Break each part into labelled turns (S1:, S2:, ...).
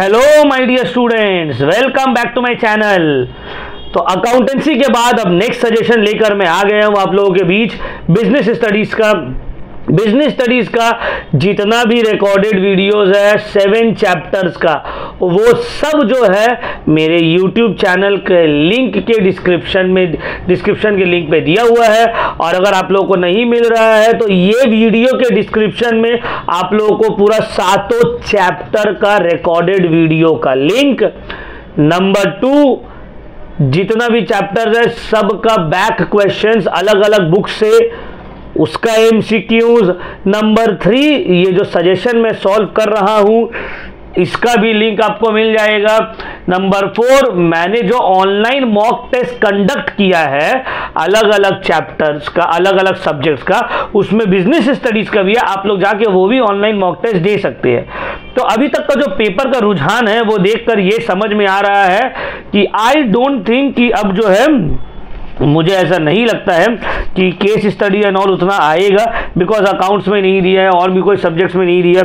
S1: Hello my dear students, welcome back to my channel. तो accountancy के बाद अब नेक्स्ट सजेशन लेकर मैं आ गया हूं आप लोगों के बीच बिजनेस स्टडीज का जितना भी रिकॉर्डेड वीडियोस है 7 चैप्टर्स का, वो सब जो है मेरे YouTube चैनल के लिंक के डिस्क्रिप्शन के लिंक पे दिया हुआ है। और अगर आप लोगों को नहीं मिल रहा है तो ये वीडियो के डिस्क्रिप्शन में आप लोगों को पूरा 7 चैप्टर का रिकॉर्डेड वीडियो का लिंक, नंबर 2 जितना भी चैप्टर है सबका बैक क्वेश्चंस अलग अलग बुक से, उसका MCQs, नंबर 3 ये जो सजेशन मैं सॉल्व कर रहा हूं इसका भी लिंक आपको मिल जाएगा। नंबर 4 मैंने जो ऑनलाइन मॉक टेस्ट कंडक्ट किया है अलग अलग चैप्टर्स का, अलग अलग सब्जेक्ट्स का, उसमें बिजनेस स्टडीज का भी है, आप लोग जाके वो भी ऑनलाइन मॉक टेस्ट दे सकते हैं। तो अभी तक का जो पेपर का रुझान है वो देखकर ये समझ में आ रहा है कि आई डोंट थिंक कि अब जो है, मुझे ऐसा नहीं लगता है कि केस स्टडी एंड ऑल उतना आएगा, बिकॉज अकाउंट्स में नहीं दिया है और भी कोई सब्जेक्ट्स में नहीं दिया।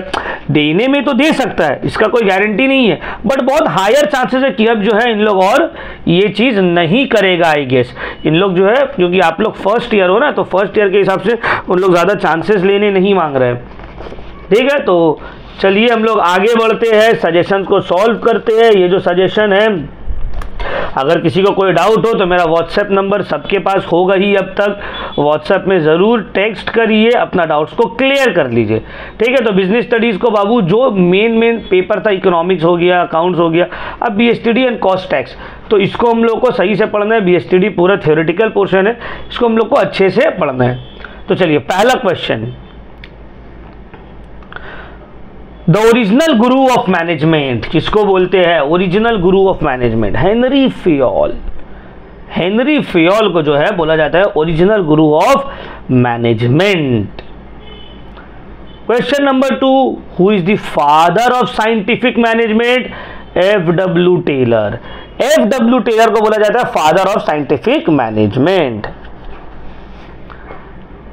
S1: देने में तो दे सकता है, इसका कोई गारंटी नहीं है, बट बहुत हायर चांसेस है कि अब जो है इन लोग और ये चीज़ नहीं करेगा। आई गेस इन लोग जो है, क्योंकि आप लोग फर्स्ट ईयर हो ना, तो फर्स्ट ईयर के हिसाब से उन लोग ज़्यादा चांसेस लेने नहीं मांग रहे हैं। ठीक है, तो चलिए हम लोग आगे बढ़ते हैं, सजेशन को सॉल्व करते हैं। ये जो सजेशन है, अगर किसी को कोई डाउट हो तो मेरा व्हाट्सएप नंबर सबके पास होगा ही अब तक, व्हाट्सएप में ज़रूर टेक्स्ट करिए, अपना डाउट्स को क्लियर कर लीजिए। ठीक है, तो बिजनेस स्टडीज़ को बाबू जो मेन पेपर था, इकोनॉमिक्स हो गया, अकाउंट्स हो गया, अब BSTD एंड कॉस्ट टैक्स, तो इसको हम लोग को सही से पढ़ना है। BSTD पूरा थ्योरेटिकल पोर्शन है, इसको हम लोग को अच्छे से पढ़ना है। तो चलिए पहला question, the original guru of management किसको बोलते हैं? Original guru of management Henri Fayol. Henri Fayol को जो है बोला जाता है original guru of management. Question number 2, who is the father of scientific management? FW Taylor. FW Taylor को बोला जाता है father of scientific management.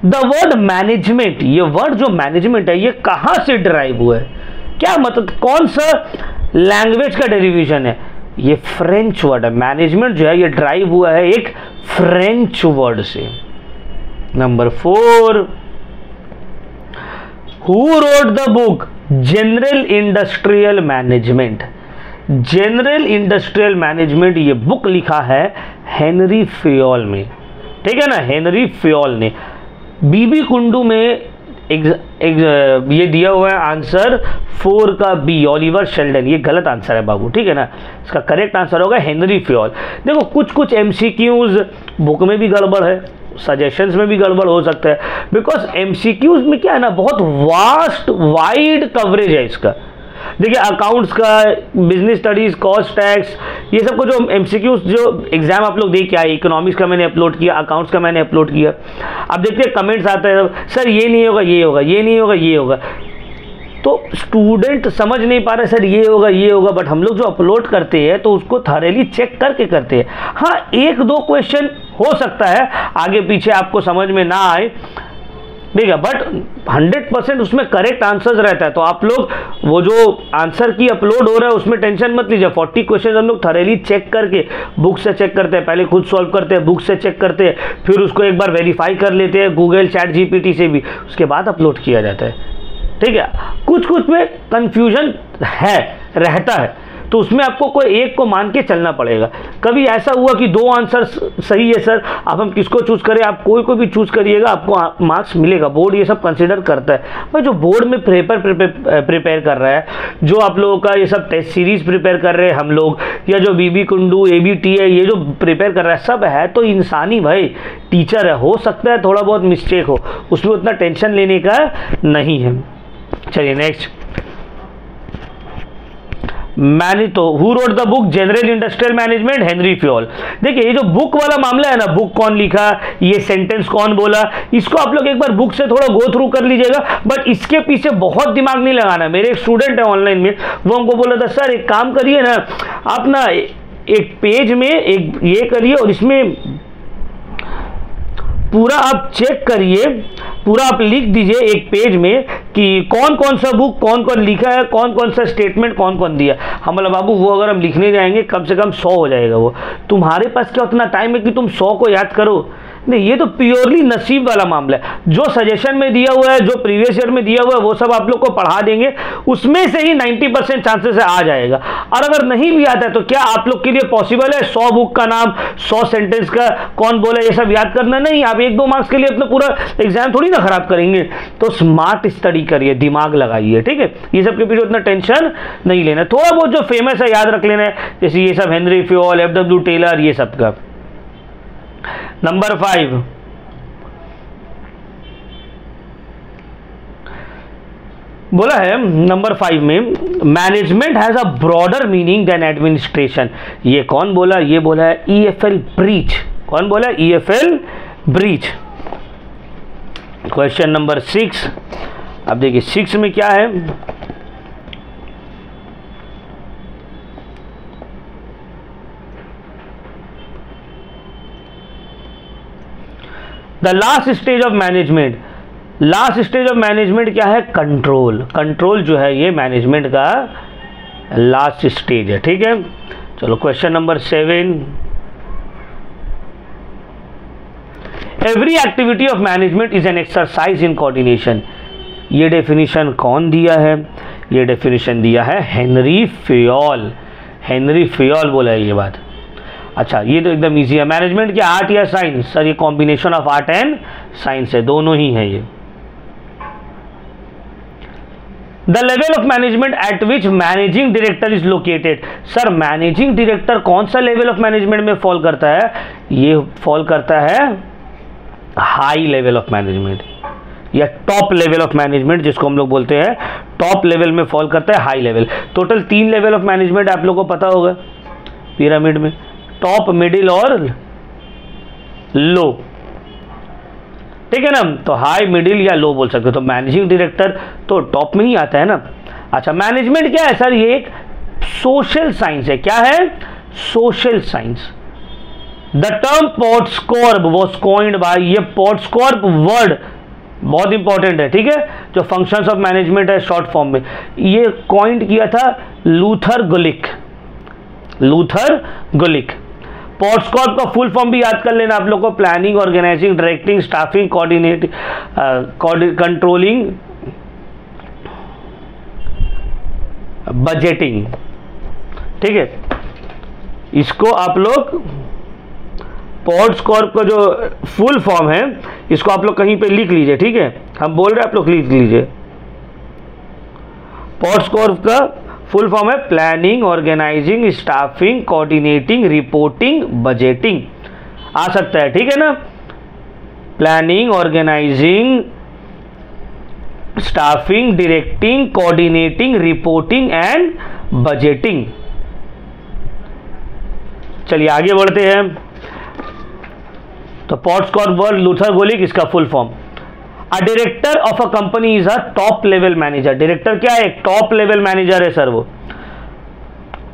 S1: The word management, ये वर्ड जो मैनेजमेंट है ये कहां से डिराइव हुआ है? क्या मतलब, कौन सा लैंग्वेज का डेरिवेशन है? ये फ्रेंच वर्ड है। मैनेजमेंट जो है ये ड्राइव हुआ है एक फ्रेंच वर्ड से। Number 4, who wrote the book general industrial management? General industrial management ये बुक लिखा है हेनरी फयोल में। ठीक है ना, हेनरी फयोल ने। बीबी कुंडू में ये दिया हुआ है आंसर 4 का B, ओलिवर शेल्डन। ये गलत आंसर है बाबू, ठीक है ना, इसका करेक्ट आंसर होगा हेनरी फयोल। देखो कुछ MCQs बुक में भी गड़बड़ है, सजेशंस में भी गड़बड़ हो सकता है, बिकॉज MCQs में क्या है ना, बहुत वास्ट वाइड कवरेज है इसका। देखिए अकाउंट्स का, बिजनेस स्टडीज, कॉस्ट टैक्स, ये सब को जो MCQs जो एग्जाम आप लोग देख के आए, इकोनॉमिक्स का मैंने अपलोड किया, अकाउंट्स का मैंने अपलोड किया। अब देखते हैं कमेंट्स आता है, सर ये नहीं होगा, ये होगा, ये नहीं होगा, ये होगा। तो स्टूडेंट समझ नहीं पा रहे सर ये होगा, ये होगा, बट हम लोग जो अपलोड करते हैं तो उसको थॉरली चेक करके करते हैं। हाँ, 1-2 क्वेश्चन हो सकता है आगे पीछे आपको समझ में ना आए, ठीक है, बट 100% उसमें करेक्ट आंसर्स रहता है। तो आप लोग वो जो आंसर की अपलोड हो रहा है उसमें टेंशन मत लीजिए। 40 क्वेश्चन हम लोग थॉरली चेक करके बुक से चेक करते हैं, पहले खुद सॉल्व करते हैं, बुक से चेक करते हैं, फिर उसको एक बार वेरीफाई कर लेते हैं गूगल, चैट GPT से भी, उसके बाद अपलोड किया जाता है। ठीक है, कुछ में कंफ्यूजन रहता है, तो उसमें आपको कोई एक को मान के चलना पड़ेगा। कभी ऐसा हुआ कि 2 आंसर सही है सर, अब हम किसको चूज करें? आप कोई को भी चूज करिएगा, आपको मार्क्स मिलेगा। बोर्ड ये सब कंसीडर करता है। भाई जो बोर्ड में प्रिपेयर कर रहा है, जो आप लोगों का ये सब टेस्ट सीरीज प्रिपेयर कर रहे हैं हम लोग, या जो बीबी कुंडू, ABT है, ये जो प्रिपेयर कर रहा है, सब है तो इंसानी भाई, टीचर है, हो सकता है थोड़ा बहुत मिस्टेक हो, उसमें उतना टेंशन लेने का नहीं है। चलिए नेक्स्ट, मैंने तो who wrote the book general industrial management? Henri Fayol. देखिए ये जो बुक वाला मामला है ना, बुक कौन लिखा, ये सेंटेंस कौन बोला, इसको आप लोग एक बार बुक से थोड़ा गो थ्रू कर लीजिएगा, बट इसके पीछे बहुत दिमाग नहीं लगाना। मेरे एक स्टूडेंट है ऑनलाइन में, वो हमको बोला था सर एक काम करिए ना, आप ना एक पेज में एक ये करिए और इसमें पूरा आप चेक करिए, पूरा आप लिख दीजिए एक पेज में कि कौन कौन सा बुक कौन कौन लिखा है, कौन कौन सा स्टेटमेंट कौन कौन दिया। हम बोला बाबू वो अगर हम लिखने जाएंगे कम से कम 100 हो जाएगा। वो तुम्हारे पास क्या उतना टाइम है कि तुम 100 को याद करो? नहीं, ये तो प्योरली नसीब वाला मामला है। जो सजेशन में दिया हुआ है, जो प्रीवियस ईयर में दिया हुआ है, वो सब आप लोग को पढ़ा देंगे, उसमें से ही 90% चांसेस है आ जाएगा। और अगर नहीं भी आता है तो क्या आप लोग के लिए पॉसिबल है 100 बुक का नाम, 100 सेंटेंस का कौन बोला, ये सब याद करना? नहीं, आप 1-2 मार्क्स के लिए अपना पूरा एग्जाम थोड़ी ना खराब करेंगे। तो स्मार्ट स्टडी करिए, दिमाग लगाइए, ठीक है। ये सब के पीछे उतना टेंशन नहीं लेना, थोड़ा बहुत जो फेमस है याद रख लेना है, जैसे ये सब हेनरी फ्योल, FW टेलर, ये सब का। नंबर 5, बोला है नंबर 5 में management has a broader meaning than administration. ये कौन बोला? ये बोला है EFL ब्रीच। कौन बोला? EFL breach. क्वेश्चन नंबर 6, अब देखिए 6 में क्या है। The last stage of management, last stage of management क्या है? कंट्रोल। कंट्रोल जो है ये मैनेजमेंट का लास्ट स्टेज है, ठीक है। चलो question number 7, every activity of management is an exercise in coordination. ये डेफिनेशन कौन दिया है? ये डेफिनेशन दिया है हेनरी फ्योल। हेनरी फ्योल बोला है ये बात। अच्छा, ये तो एकदम इजी है। मैनेजमेंट क्या आर्ट या साइंस? सर ये combination of art and science है, दोनों ही है ये। The level of management eight which managing director is located. Sir managing director कौन सा लेवल ऑफ मैनेजमेंट में फॉल करता है? ये फॉल करता है हाई लेवल ऑफ मैनेजमेंट या टॉप लेवल ऑफ मैनेजमेंट, जिसको हम लोग बोलते हैं टॉप लेवल में फॉल करता है, high level. Total 3 level of management आप लोग को पता होगा पिरामिड में, टॉप, मिडिल और लो, ठीक है ना। तो हाई, मिडिल या लो बोल सकते हो। तो मैनेजिंग डायरेक्टर तो टॉप में ही आता है ना। अच्छा, मैनेजमेंट क्या है सर? ये एक सोशल साइंस है। क्या है? Social science. The term POSDCORB was coined by, ये पोर्टस्कॉर्ब वर्ड बहुत इंपॉर्टेंट है, ठीक है, जो फंक्शंस ऑफ मैनेजमेंट है शॉर्ट फॉर्म में, ये कॉइंड किया था लूथर गुलिक। लूथर गुलिक। पोर्टस्कॉर्ब का फुल फॉर्म भी याद कर लेना आप लोग को, planning, organising, directing, staffing, coordinating, controlling, budgeting, ठीक है। इसको आप लोग पोर्टस्कॉर्ब का जो फुल फॉर्म है इसको आप लोग कहीं पे लिख लीजिए, ठीक है। हम बोल रहे हैं आप लोग लिख लीजिए। पोर्टस्कॉर्ब का फुल फॉर्म है planning, organising, staffing, coordinating, reporting, budgeting. आ सकता है, ठीक है ना। Planning, organising, staffing, directing, coordinating, reporting and budgeting. चलिए आगे बढ़ते हैं। तो पोर्टस्कॉर्ब वर्ड, लूथर गुलिक, इसका full form. A director of a company is a top level manager. Director क्या है? एक टॉप लेवल मैनेजर है सर वो।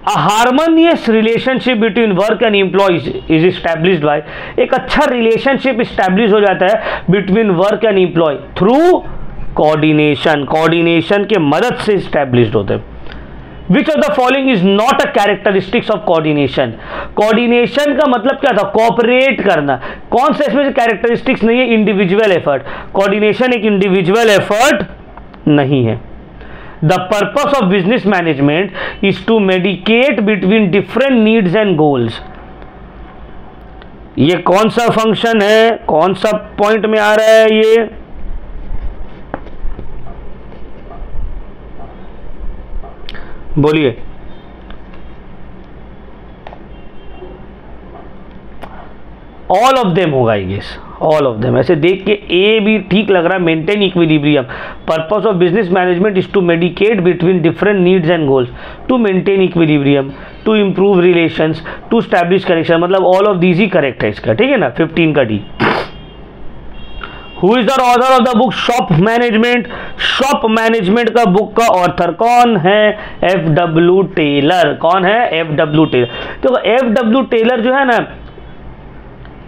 S1: A harmonious relationship between work and employees is established by, एक अच्छा रिलेशनशिप एस्टैब्लिश हो जाता है between work and employ through coordination. Coordination के मदद से एस्टैब्लिश्ड होते हैं। Which of the following is not a characteristics of coordination? Coordination का मतलब क्या था? कोऑपरेट करना। कौन सा इसमें से कैरेक्टरिस्टिक्स नहीं है? Individual effort. कोऑर्डिनेशन एक इंडिविजुअल एफर्ट नहीं है। The purpose of business management is to medicate between different needs and goals. ये कौन सा फंक्शन है? कौन सा पॉइंट में आ रहा है ये? बोलिए। ऑल ऑफ देम होगा I guess, all of them. ऐसे देख के ए भी ठीक लग रहा है। Maintain equilibrium. Purpose of business management is to medicate between different needs and goals, to maintain equilibrium, to improve relations, to establish connection. मतलब ऑल ऑफ दीज ही करेक्ट है इसका, ठीक है ना। 15 का D. Who is the author of the book shop management? Shop management का book का ऑथर कौन है? FW Taylor. कौन है? FW Taylor. तो FW टेलर जो है ना,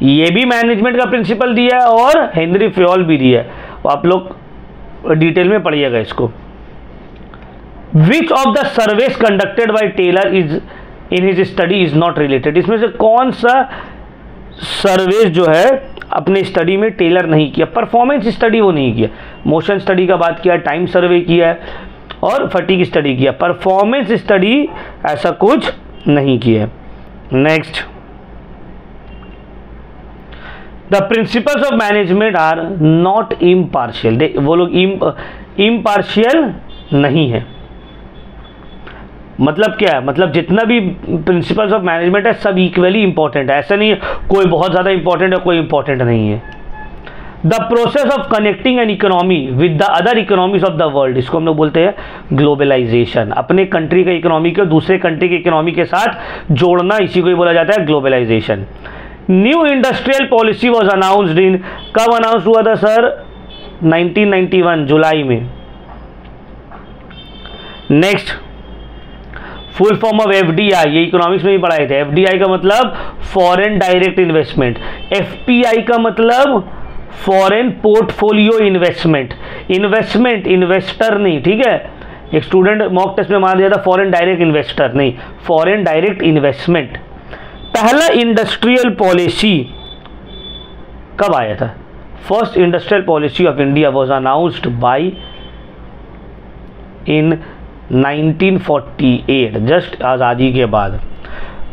S1: ये भी मैनेजमेंट का प्रिंसिपल दिया है और हेनरी फेयोल भी दिया है, तो आप लोग डिटेल में पढ़िएगा इसको। Which of the surveys conducted by Taylor is in his study is not related, इसमें से कौन सा सर्वेस जो है अपने स्टडी में टेलर नहीं किया? परफॉर्मेंस स्टडी वो नहीं किया, मोशन स्टडी का बात किया, टाइम सर्वे किया है और फटीग स्टडी किया, परफॉर्मेंस स्टडी ऐसा कुछ नहीं किया। Next, the principles of management are not impartial, वो लोग इम्पार्शियल नहीं है। मतलब क्या है? मतलब जितना भी प्रिंसिपल्स ऑफ मैनेजमेंट है सब इक्वली इंपॉर्टेंट है, ऐसा नहीं है कोई बहुत ज़्यादा इंपॉर्टेंट है कोई इंपॉर्टेंट नहीं है। The process of connecting an economy with the other economies of the world, इसको हम लोग बोलते हैं ग्लोबलाइजेशन। अपने कंट्री का इकोनॉमी को दूसरे कंट्री के इकोनॉमी के साथ जोड़ना, इसी को ही बोला जाता है globalisation. New industrial policy was announced in, कब अनाउंस हुआ था सर? 1991 जुलाई में। Next, full form of FDI, ये इकोनॉमिक्स में भी पढ़ाए थे। एफडीआई का मतलब फॉरेन डायरेक्ट इन्वेस्टमेंट, एफपीआई का मतलब foreign portfolio investment. Investment investor नहीं, ठीक है? एक स्टूडेंट मॉक टेस्ट में मान दिया था फॉरेन डायरेक्ट इन्वेस्टर नहीं, फॉरेन डायरेक्ट इन्वेस्टमेंट। पहला इंडस्ट्रियल पॉलिसी कब आया था? First industrial policy of India was announced by in 1948, just आज़ादी के बाद।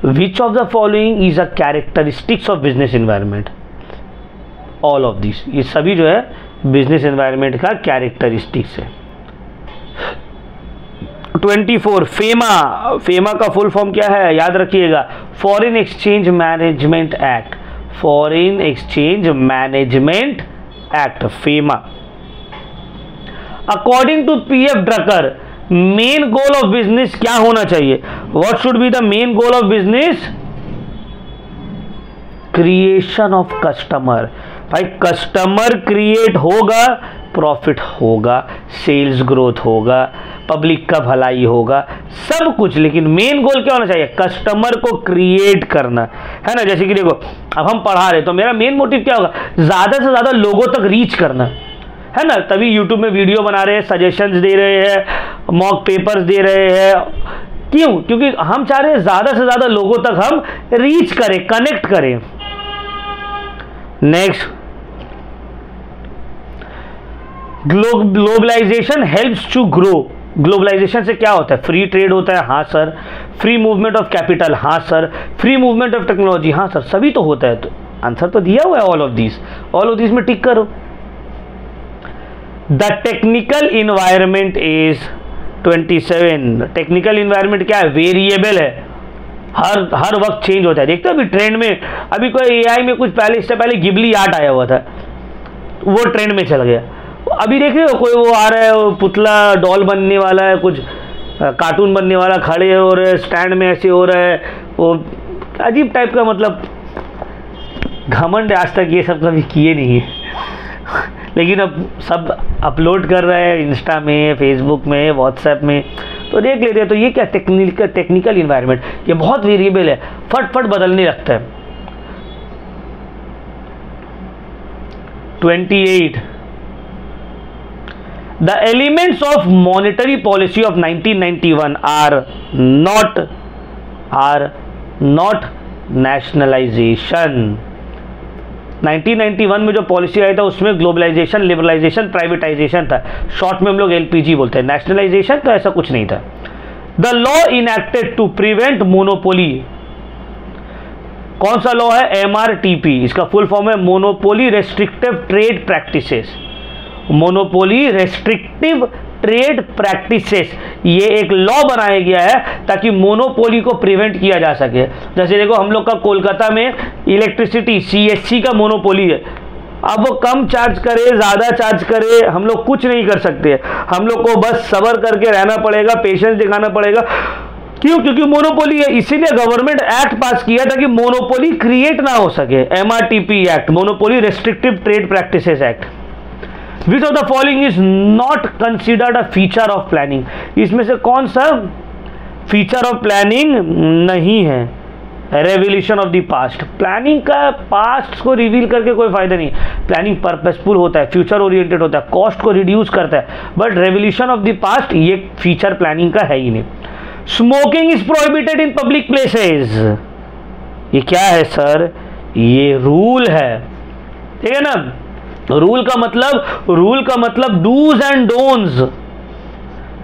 S1: विच of the following is a characteristics of business environment? All of this, ये सभी जो है बिजनेस एनवायरनमेंट का कैरेक्टरिस्टिक्स है। 24, फेमा, फेमा का फुल फॉर्म क्या है याद रखिएगा? Foreign exchange management act, foreign exchange management act, FEMA. According to PF Drucker, main goal of business क्या होना चाहिए? What should be the main goal of business? Creation of customer. भाई customer create होगा, profit होगा, sales growth होगा, public का भलाई होगा, सब कुछ, लेकिन मेन गोल क्या होना चाहिए? कस्टमर को क्रिएट करना, है ना? जैसे कि देखो अब हम पढ़ा रहे तो मेरा मेन मोटिव क्या होगा? ज़्यादा से ज़्यादा लोगों तक रीच करना, है ना? तभी यूट्यूब में वीडियो बना रहे हैं, सजेशंस दे रहे हैं, मॉक पेपर्स दे रहे हैं। क्यों? क्योंकि हम चाह रहे हैं ज़्यादा से ज़्यादा लोगों तक हम रीच करें, कनेक्ट करें। Next, globalisation helps to grow. Globalisation से क्या होता है? फ्री ट्रेड होता है, हाँ sir. Free movement of capital, हाँ sir. Free movement of technology, हाँ सर। सभी तो होता है, तो आंसर तो दिया हुआ है all of this, all of this में टिक करो। The technical environment is 27। Technical environment क्या है? वेरिएबल है, हर वक्त चेंज होता है। देखते हो अभी ट्रेंड में, अभी कोई एआई में कुछ पहले, इससे पहले गिबली आर्ट आया हुआ था, वो ट्रेंड में चल गया। अभी देख रहे हो कोई वो आ रहा है, वो पुतला डॉल बनने वाला है, कुछ कार्टून बनने वाला, खड़े हो रहे, स्टैंड में ऐसे हो रहा है, वो अजीब टाइप का, मतलब घमंड। आज तक ये सब कभी किए नहीं है लेकिन अब सब अपलोड कर रहे हैं इंस्टा में, फेसबुक में, व्हाट्सएप में, तो देख लेते हैं। तो ये क्या? टेक्निकल इन्वायरमेंट, ये बहुत वेरिएबल है, फट बदलने लगता है। 28, The elements of monetary policy of 1991 are not nationalization। 1991 में जो पॉलिसी आया था उसमें ग्लोबलाइजेशन, लिबरलाइजेशन, प्राइवेटाइजेशन था। शॉर्ट में हम लोग एलपीजी बोलते हैं। नेशनलाइजेशन तो ऐसा कुछ नहीं था। The law enacted to prevent monopoly, कौन सा लॉ है? एमआरटीपी। इसका फुल फॉर्म है monopoly restrictive trade practices. Monopoly restrictive trade practices, ये एक लॉ बनाया गया है ताकि मोनोपोली को प्रिवेंट किया जा सके। जैसे देखो हम लोग का कोलकाता में इलेक्ट्रिसिटी सीएससी का मोनोपोली है। अब वो कम चार्ज करे, ज़्यादा चार्ज करे, हम लोग कुछ नहीं कर सकते। हम लोग को बस सब्र करके रहना पड़ेगा, पेशेंस दिखाना पड़ेगा। क्यों? क्योंकि मोनोपोली है, इसीलिए गवर्नमेंट एक्ट पास किया था कि मोनोपोली क्रिएट ना हो सके। MRTP act, monopoly restrictive trade practices act. Which of the following is not considered a feature of planning? इसमें से कौन सा फीचर ऑफ प्लानिंग नहीं है? Revolution of the past, planning का पास्ट को रिवील करके कोई फायदा नहीं। प्लानिंग पर्पसफुल होता है, फ्यूचर ओरिएंटेड होता है, कॉस्ट को रिड्यूस करता है, but revolution of the past ये फीचर प्लानिंग का है ही नहीं। Smoking is prohibited in public places, ये क्या है सर? ये रूल है, ठीक है ना। रूल का मतलब dos and don'ts,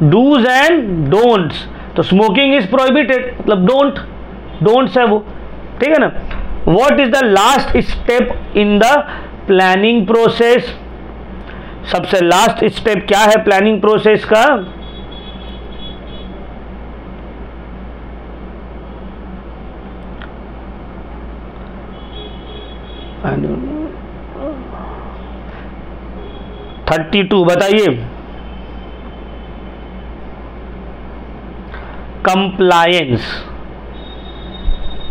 S1: dos and don'ts. तो स्मोकिंग इज प्रोहिबिटेड मतलब डोंट्स है वो, ठीक है ना। What is the last step in the planning process? सबसे लास्ट स्टेप क्या है प्लानिंग प्रोसेस का? I don't know. 32 बताइए। Compliance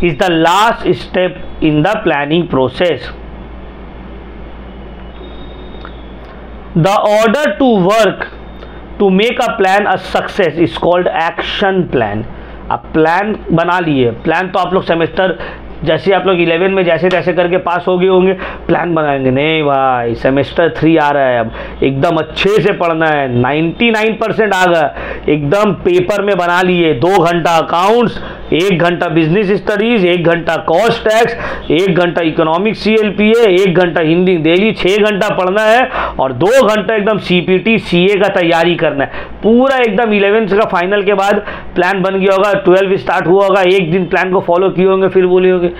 S1: is the last step in the planning process. The order to work to make a plan a success is called action plan. अब plan बना लिए, plan तो आप लोग सेमेस्टर जैसे आप लोग 11 में जैसे तैसे करके पास हो गए होंगे, प्लान बनाएंगे नहीं भाई, सेमेस्टर 3 आ रहा है, अब एकदम अच्छे से पढ़ना है, 99% आ गया, एकदम पेपर में बना लिए। 2 घंटा अकाउंट्स, 1 घंटा बिजनेस स्टडीज, 1 घंटा कॉस्ट टैक्स, 1 घंटा इकोनॉमिक CLPA, 1 घंटा हिंदी, डेली 6 घंटा पढ़ना है और 2 घंटा एकदम CPT CA का तैयारी करना है। पूरा एकदम 11 का फाइनल के बाद प्लान बन गया होगा, 12 स्टार्ट हुआ होगा, एक दिन प्लान को फॉलो किए होंगे, फिर बोले होंगे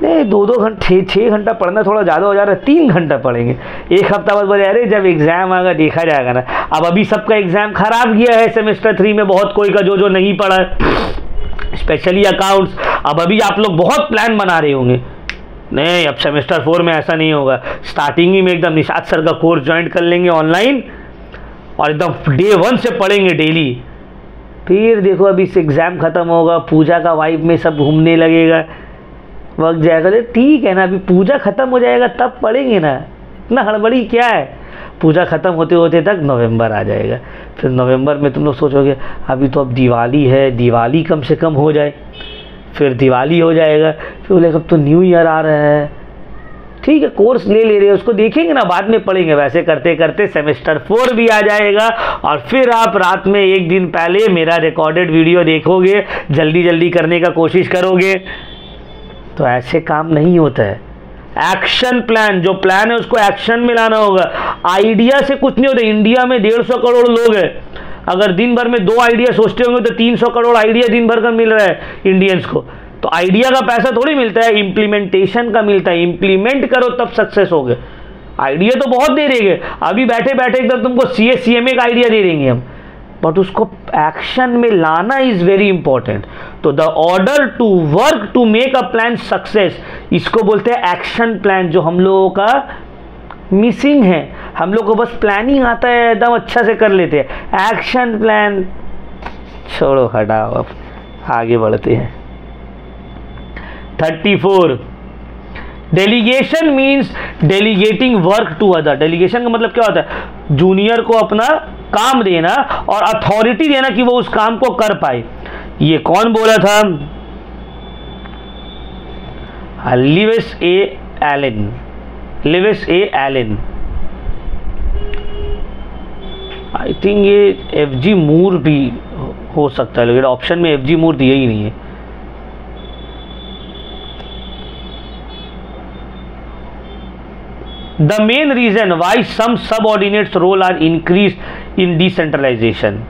S1: नहीं 2-2 घंटे 6 घंटा पढ़ना थोड़ा ज़्यादा हो जा रहा है, 3 घंटा पढ़ेंगे। एक हफ्ता बाद बोले अरे जब एग्जाम आएगा देखा जाएगा ना। अब अभी सबका एग्जाम खराब गया है सेमेस्टर 3 में, बहुत कोई का जो नहीं पढ़ा है, स्पेशली अकाउंट्स। अब अभी आप लोग बहुत प्लान बना रहे होंगे, नहीं अब सेमेस्टर 4 में ऐसा नहीं होगा, स्टार्टिंग ही में एकदम निशात सर का कोर्स ज्वाइन कर लेंगे ऑनलाइन और एकदम डे 1 से पढ़ेंगे डेली। फिर देखो अभी से एग्ज़ाम ख़त्म होगा, पूजा का वाइब में सब घूमने लगेगा, वक्त जाएगा। ठीक है ना, अभी पूजा ख़त्म हो जाएगा तब पढ़ेंगे ना, इतना हड़बड़ी क्या है। पूजा ख़त्म होते होते तक नवंबर आ जाएगा, फिर नवंबर में तुम लोग सोचोगे अभी तो अब दिवाली है, दिवाली कम से कम हो जाए, फिर दिवाली हो जाएगा, फिर बोले अब तो न्यू ईयर आ रहा है। ठीक है, कोर्स ले रहे हैं, उसको देखेंगे ना, बाद में पढ़ेंगे। वैसे करते करते सेमेस्टर 4 भी आ जाएगा और फिर आप रात में 1 दिन पहले मेरा रिकॉर्डेड वीडियो देखोगे, जल्दी जल्दी करने का कोशिश करोगे। तो ऐसे काम नहीं होता है। एक्शन प्लान, जो प्लान है उसको एक्शन में लाना होगा। आइडिया से कुछ नहीं होता। इंडिया में 150 करोड़ लोग हैं, अगर दिन भर में 2 आइडिया सोचते होंगे तो 300 करोड़ आइडिया दिन भर का मिल रहा है इंडियंस को। तो आइडिया का पैसा थोड़ी मिलता है, इम्प्लीमेंटेशन का मिलता है। इम्प्लीमेंट करो तब सक्सेस होगे। आइडिया तो बहुत दे देंगे, अभी बैठे बैठे एकदम तुमको CA-CMA का आइडिया दे देंगे हम, बट उसको एक्शन में लाना इज वेरी इंपॉर्टेंट। तो the order to work to make a plan success, इसको बोलते हैं एक्शन प्लान, जो हम लोगों का मिसिंग है। हम लोग को बस प्लानिंग आता है, एकदम अच्छा से कर लेते हैं, एक्शन प्लान छोड़ो, हटाओ, अब आगे बढ़ते हैं। 34 delegation means delegating work to other. Delegation का मतलब क्या होता है? जूनियर को अपना काम देना और अथॉरिटी देना कि वो उस काम को कर पाए। ये कौन बोला था? Lewis A Allen. Lewis A Allen, I think ये FG मूर भी हो सकता है, लेकिन ऑप्शन में FG मूर दिया ही नहीं है। The main reason why some subordinates role are increased in decentralization.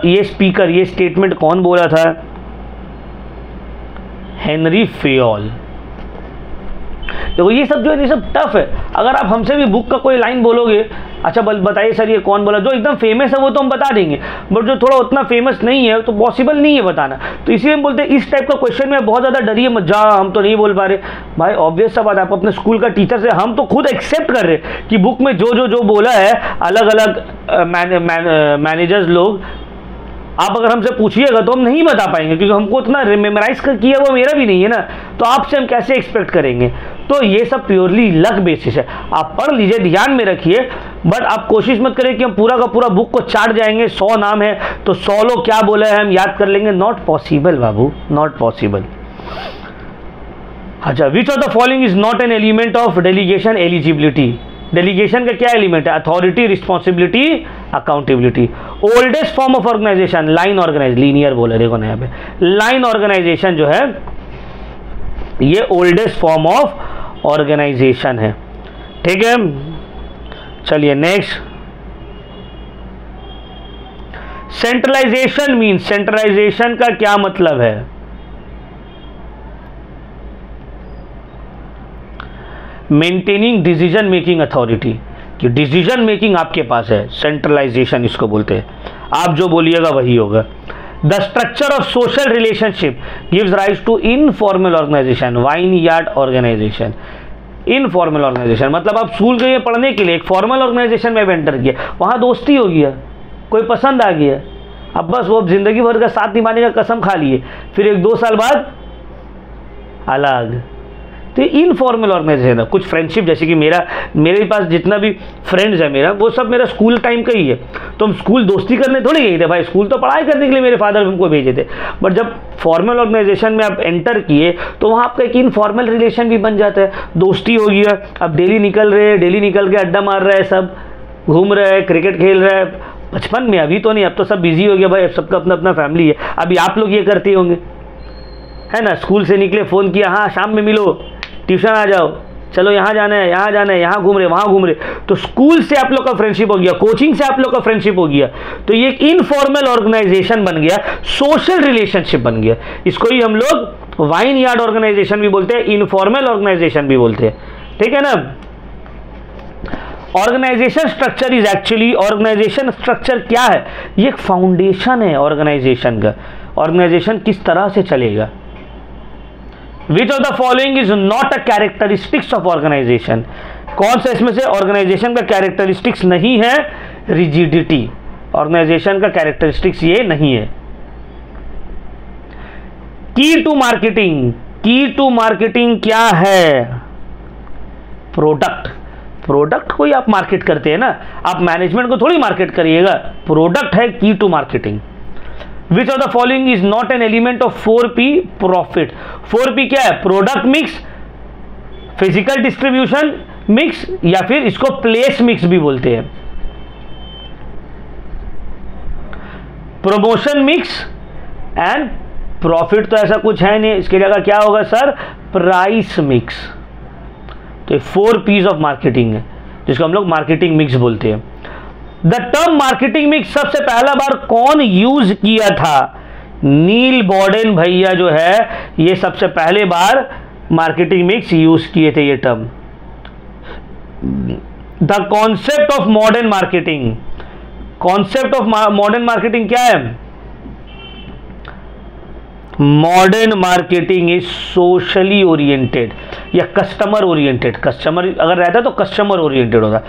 S1: ये स्पीकर, ये स्टेटमेंट कौन बोला था? Henry Fayol. देखो ये सब जो है ये सब टफ है। अगर आप हमसे भी बुक का कोई लाइन बोलोगे, अच्छा बताइए सर ये कौन बोला, जो एकदम फेमस है वो तो हम बता देंगे, बट जो थोड़ा उतना फेमस नहीं है तो पॉसिबल नहीं है बताना। तो इसलिए हम बोलते हैं इस टाइप का क्वेश्चन में बहुत ज़्यादा डरिए मत, जा हम तो नहीं बोल पा रहे। भाई ऑब्वियस सा बात, आप अपने स्कूल का टीचर से, हम तो खुद एक्सेप्ट कर रहे कि बुक में जो बोला है, अलग अलग मैनेजर्स लोग, आप अगर हमसे पूछिएगा तो हम नहीं बता पाएंगे, क्योंकि हमको उतना मेमोराइज किया वो मेरा भी नहीं है ना, तो आपसे हम कैसे एक्सपेक्ट करेंगे। तो ये सब प्योरली लक बेसिस है। आप पढ़ लीजिए, ध्यान में रखिए, बट आप कोशिश मत करें कि हम पूरा का पूरा बुक को चाट जाएंगे, 100 नाम है तो 100 लोग क्या बोले हैं हम याद कर लेंगे, नॉट पॉसिबल बाबू, नॉट पॉसिबल। अच्छा, which of the following is not an element of delegation eligibility? Delegation का क्या एलिमेंट है? Authority, responsibility, accountability. Oldest form of organisation, line organise, linear बोले, देखो ना यहाँ पे लाइन ऑर्गेनाइजेशन जो है ये ओल्डेस्ट फॉर्म ऑफ ऑर्गेनाइजेशन है। ठीक है, चलिए नेक्स्ट। सेंट्रलाइजेशन मीन, सेंट्रलाइजेशन का क्या मतलब है? मेंटेनिंग डिसीजन मेकिंग अथॉरिटी, कि डिसीजन मेकिंग आपके पास है, सेंट्रलाइजेशन इसको बोलते हैं। आप जो बोलिएगा वही होगा। The structure of social relationship gives rise to informal organisation, vineyard organisation. Informal organisation मतलब आप स्कूल गए पढ़ने के लिए, एक फॉर्मल ऑर्गेनाइजेशन में एंटर किया, वहाँ दोस्ती हो गया, कोई पसंद आ गया, अब बस वो जिंदगी भर का साथ निभाने का कसम खा लिए, फिर 1-2 साल बाद अलग। तो इनफॉर्मल ऑर्गेनाइजेशन है। कुछ फ्रेंडशिप, जैसे कि मेरे पास जितना भी फ्रेंड्स है मेरा, वो सब मेरा स्कूल टाइम का ही है। तो हम स्कूल दोस्ती करने थोड़ी गए थे भाई, स्कूल तो पढ़ाई करने के लिए मेरे फादर हमको भेजे थे। बट जब फॉर्मल ऑर्गेनाइजेशन में आप एंटर किए तो वहाँ आपका एक इनफॉर्मल रिलेशन भी बन जाता है, दोस्ती हो गया। अब डेली निकल रहे हैं, डेली निकल के अड्डा मार रहे हैं, सब घूम रहे हैं, क्रिकेट खेल रहे हैं। बचपन में, अभी तो नहीं, अब तो सब बिजी हो गया भाई, अब सबका अपना अपना फैमिली है। अभी आप लोग ये करते होंगे, है ना, स्कूल से निकले फ़ोन किया, हाँ शाम में मिलो, ट्यूशन आ जाओ, चलो यहाँ जाना है, यहाँ जाना है, यहाँ घूम रहे, वहाँ घूम रहे। तो स्कूल से आप लोग का फ्रेंडशिप हो गया, कोचिंग से आप लोग का फ्रेंडशिप हो गया, तो ये एक इनफॉर्मल ऑर्गेनाइजेशन बन गया, सोशल रिलेशनशिप बन गया। इसको ही हम लोग वाइन यार्ड ऑर्गेनाइजेशन भी बोलते हैं, इनफॉर्मल ऑर्गेनाइजेशन भी बोलते हैं। ठीक है ना। Organisation structure is actually, organisation structure क्या है? ये एक फाउंडेशन है ऑर्गेनाइजेशन का। ऑर्गेनाइजेशन किस तरह से चलेगा? Which of the following is not a characteristics of organization? कौन सा इसमें से ऑर्गेनाइजेशन का कैरेक्टरिस्टिक्स नहीं है? रिजिडिटी, ऑर्गेनाइजेशन का कैरेक्टरिस्टिक्स ये नहीं है। की टू मार्केटिंग, की टू मार्केटिंग क्या है? प्रोडक्ट, प्रोडक्ट को ही आप मार्केट करते हैं ना, आप मैनेजमेंट को थोड़ी मार्केट करिएगा, प्रोडक्ट है की to marketing. Which of the following is not an element of 4P? Profit. 4P क्या है? Product mix, physical distribution mix, या फिर इसको प्लेस मिक्स भी बोलते हैं। प्रमोशन मिक्स एंड प्रॉफिट तो ऐसा कुछ है नहीं, इसके जगह क्या होगा सर? Price mix. तो 4 P's ऑफ मार्केटिंग है, जिसको हम लोग मार्केटिंग मिक्स बोलते हैं। द टर्म मार्केटिंग मिक्स सबसे पहला बार कौन यूज किया था? नील बॉर्डन भैया जो है, ये सबसे पहले बार मार्केटिंग मिक्स यूज किए थे ये term. The concept of modern marketing, concept of modern marketing क्या है? Modern marketing is socially oriented या कस्टमर ओरिएंटेड। कस्टमर अगर रहता तो कस्टमर ओरिएंटेड होता।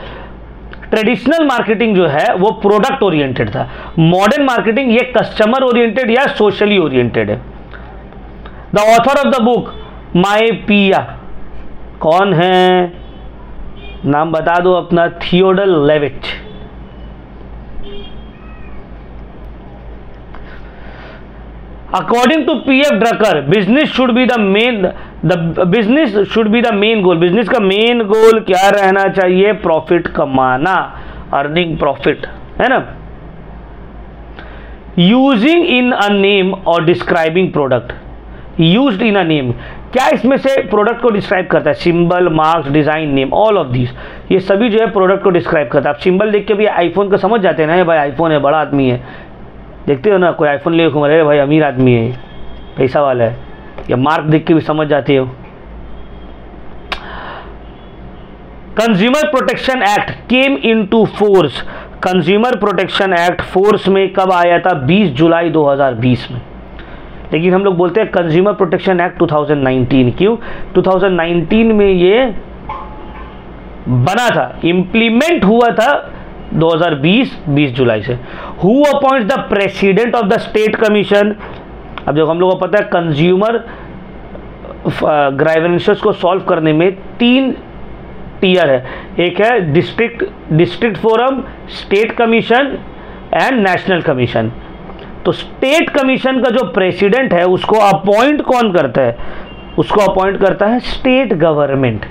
S1: ट्रेडिशनल मार्केटिंग जो है वो प्रोडक्ट ओरिएंटेड था। मॉडर्न मार्केटिंग ये कस्टमर ओरिएंटेड या सोशली ओरिएंटेड है। The author of the book myopia कौन है? नाम बता दो अपना। Theodore Levitt. According to PF Drucker, business should be the main, business should be the main goal. Business का मेन गोल क्या रहना चाहिए? प्रॉफिट कमाना, अर्निंग प्रॉफिट, है ना। यूजिंग इन अ नेम और describing product, used in a name क्या इसमें से प्रोडक्ट को डिस्क्राइब करता है? Symbol, marks, design, name, all of this, ये सभी जो है प्रोडक्ट को डिस्क्राइब करता है। आप सिंबल देख के भी आईफोन को समझ जाते हैं ना, भाई आईफोन है, बड़ा आदमी है। देखते हो ना, कोई आईफोन ले घूम रहे भाई अमीर आदमी है, पैसा वाला है। या मार्क देख के भी समझ जाते हो। Consumer protection act came into force. Consumer protection act force में कब आया था? 20 जुलाई 2020 में। लेकिन हम लोग बोलते हैं कंज्यूमर प्रोटेक्शन एक्ट 2019। क्यों? 2019 में ये बना था, इम्प्लीमेंट हुआ था 2020 जुलाई से। Who appoints the president of the state commission? अब जो हम लोगों को पता है कंज्यूमर ग्राइवेंसेस को सॉल्व करने में 3 टीयर है, एक है district forum, state commission and national commission. तो स्टेट कमीशन का जो प्रेसिडेंट है उसको अपॉइंट कौन करता है? उसको अपॉइंट करता है state government.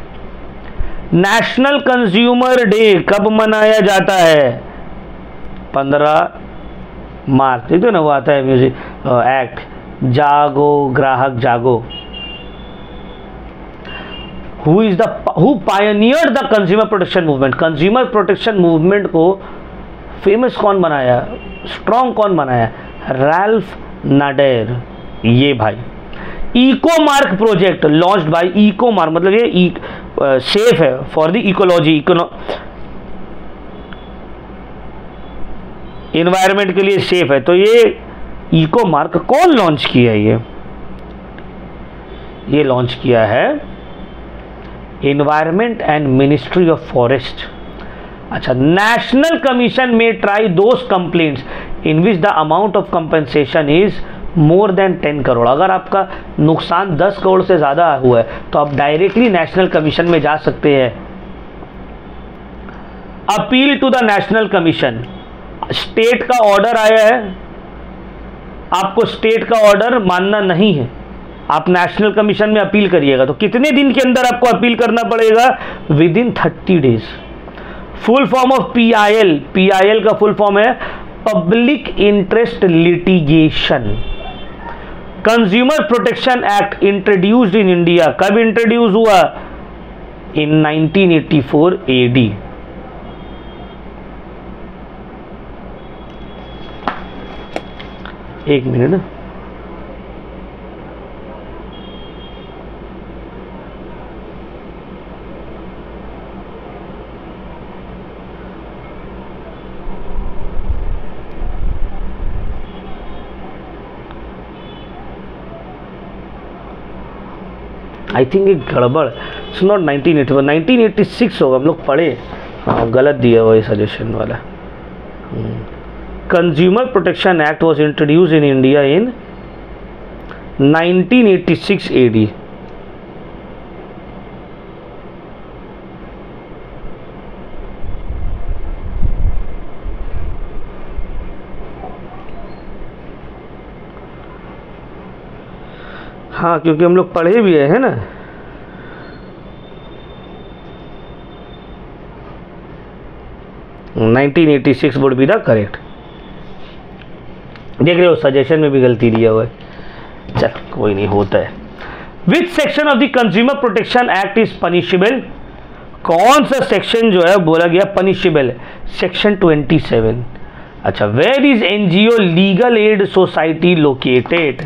S1: National consumer day कब मनाया जाता है? 15 मार्च। ठीक है ना, वो आता है म्यूजिक एक्ट, जागो ग्राहक जागो। Who pioneered the consumer protection movement? Consumer protection movement को फेमस कौन बनाया, स्ट्रॉन्ग कौन बनाया? रैल्फ नाडेर, ये भाई। Eco mark project launched by eco mark, मतलब ये सेफ है फॉर द इकोलॉजी, इन्वायरमेंट के लिए सेफ है। तो ये इको मार्क कौन लॉन्च किया है? ये लॉन्च किया है environment and ministry of forest. अच्छा, नेशनल कमीशन में try those complaints in which the amount of compensation is more than 10 crore. अगर आपका नुकसान 10 करोड़ से ज़्यादा हुआ है तो आप डायरेक्टली नेशनल कमीशन में जा सकते हैं। Appeal to the national commission, state का ऑर्डर आया है, आपको स्टेट का ऑर्डर मानना नहीं है, आप नेशनल कमीशन में अपील करिएगा। तो कितने दिन के अंदर आपको अपील करना पड़ेगा? विद इन 30 days. Full form of PIL, PIL का फुल फॉर्म है public interest litigation. Consumer protection act introduced in India, कब इंट्रोड्यूस हुआ? इन 1984 AD। एक मिनट, आई थिंक एक गड़बड़, इट्स नॉट 1981, 1986 होगा, हम लोग पढ़े। हाँ, गलत दिया हुआ ये सजेशन वाला। Consumer protection act was introduce in India in 1986 AD। हाँ, क्योंकि हम लोग पढ़े भी है ना। Nineteen 86 would be the correct. देख रहे हो, सजेशन में भी गलती दिया हुआ है। चल कोई नहीं, होता है। Which section of the consumer protection act is punishable? कौन सा सेक्शन जो है बोला गया पनिशेबल? सेक्शन 27। अच्छा, where is NGO legal aid society located?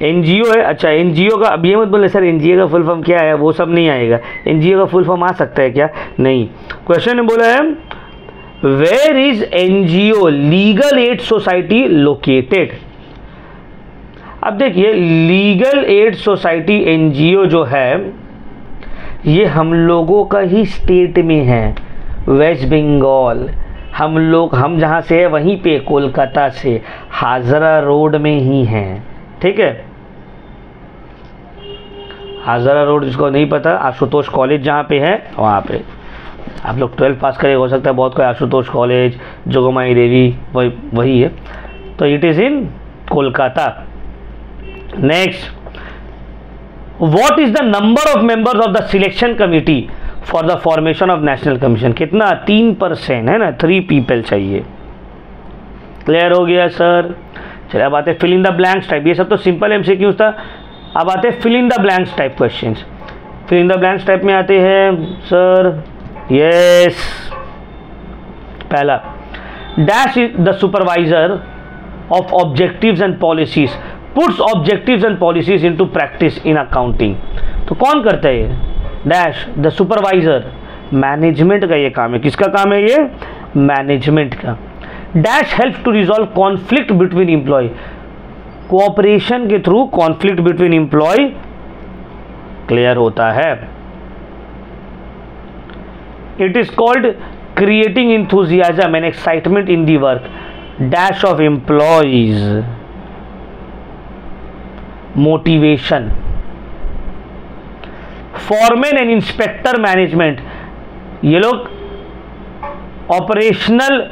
S1: NGO है। अच्छा, NGO का, अब ये मत बोले सर NGO का फुल फॉर्म क्या है, वो सब नहीं आएगा। NGO का फुल फॉर्म आ सकता है क्या? नहीं। क्वेश्चन ने बोला है where is NGO legal aid society located. अब देखिए, लीगल एड सोसाइटी NGO जो है ये हम लोगों का ही स्टेट में है, वेस्ट बंगाल। हम जहाँ से है वहीं पे, कोलकाता से हाजरा रोड में ही हैं। ठीक है, हाजरा रोड, जिसको नहीं पता, आशुतोष कॉलेज जहाँ पे है वहाँ पे आप लोग 12 पास करें, हो सकता है बहुत कोई आशुतोष कॉलेज, जोगमाई देवी, वही है। तो it is in Kolkata. Next, what is the number of members of the selection committee for the formation of national commission? कितना? 3% है ना, 3 पीपल चाहिए। क्लियर हो गया सर? चलिए अब आते हैं fill in the blanks type. ये सब तो सिंपल MCQs था। अब आते हैं fill in the blanks type questions. Fill in the blanks type में आते हैं सर, यस, पहला, dash is the supervisor of objectives and policies, puts objectives and policies into practice in accounting. तो कौन करता है ये? डैश द सुपरवाइजर, मैनेजमेंट का ये काम है। किसका काम है ये? मैनेजमेंट का। Dash help to resolve conflict between employ, cooperation के through conflict between employ clear होता है। It is called creating enthusiasm and excitement in the work dash of employees, motivation. Foreman and inspector management, ये लोग operational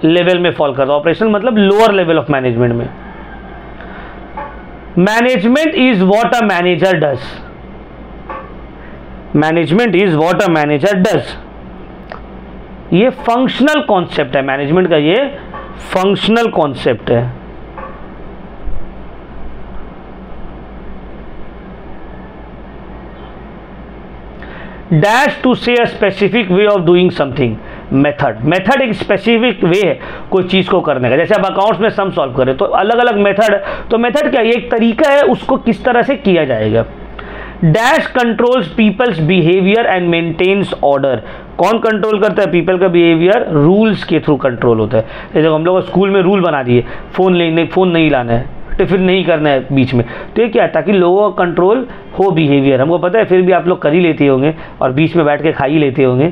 S1: level में fall करता है। Operational मतलब lower level of management में। Management is what a manager does, management is what a manager does, ये functional concept है management का, ये फंक्शनल कॉन्सेप्ट है। डैश टू से a specific way of doing something, method, method एक specific way है कोई चीज को करने का। जैसे आप अकाउंट्स में सम सॉल्व करें तो अलग अलग मेथड, तो मेथड क्या है, एक तरीका है उसको किस तरह से किया जाएगा। Dash controls people's behaviour and maintains order, कौन कंट्रोल करता है पीपल का बिहेवियर, रूल्स के थ्रू कंट्रोल होता है। जैसे हम लोग स्कूल में रूल बना दिए, फोन नहीं लाना है, टिफिन नहीं करना है बीच में, तो ये क्या है, ताकि लोगों का कंट्रोल हो बिहेवियर। हमको पता है फिर भी आप लोग कर ही लेते होंगे और बीच में बैठ के खा ही लेते होंगे,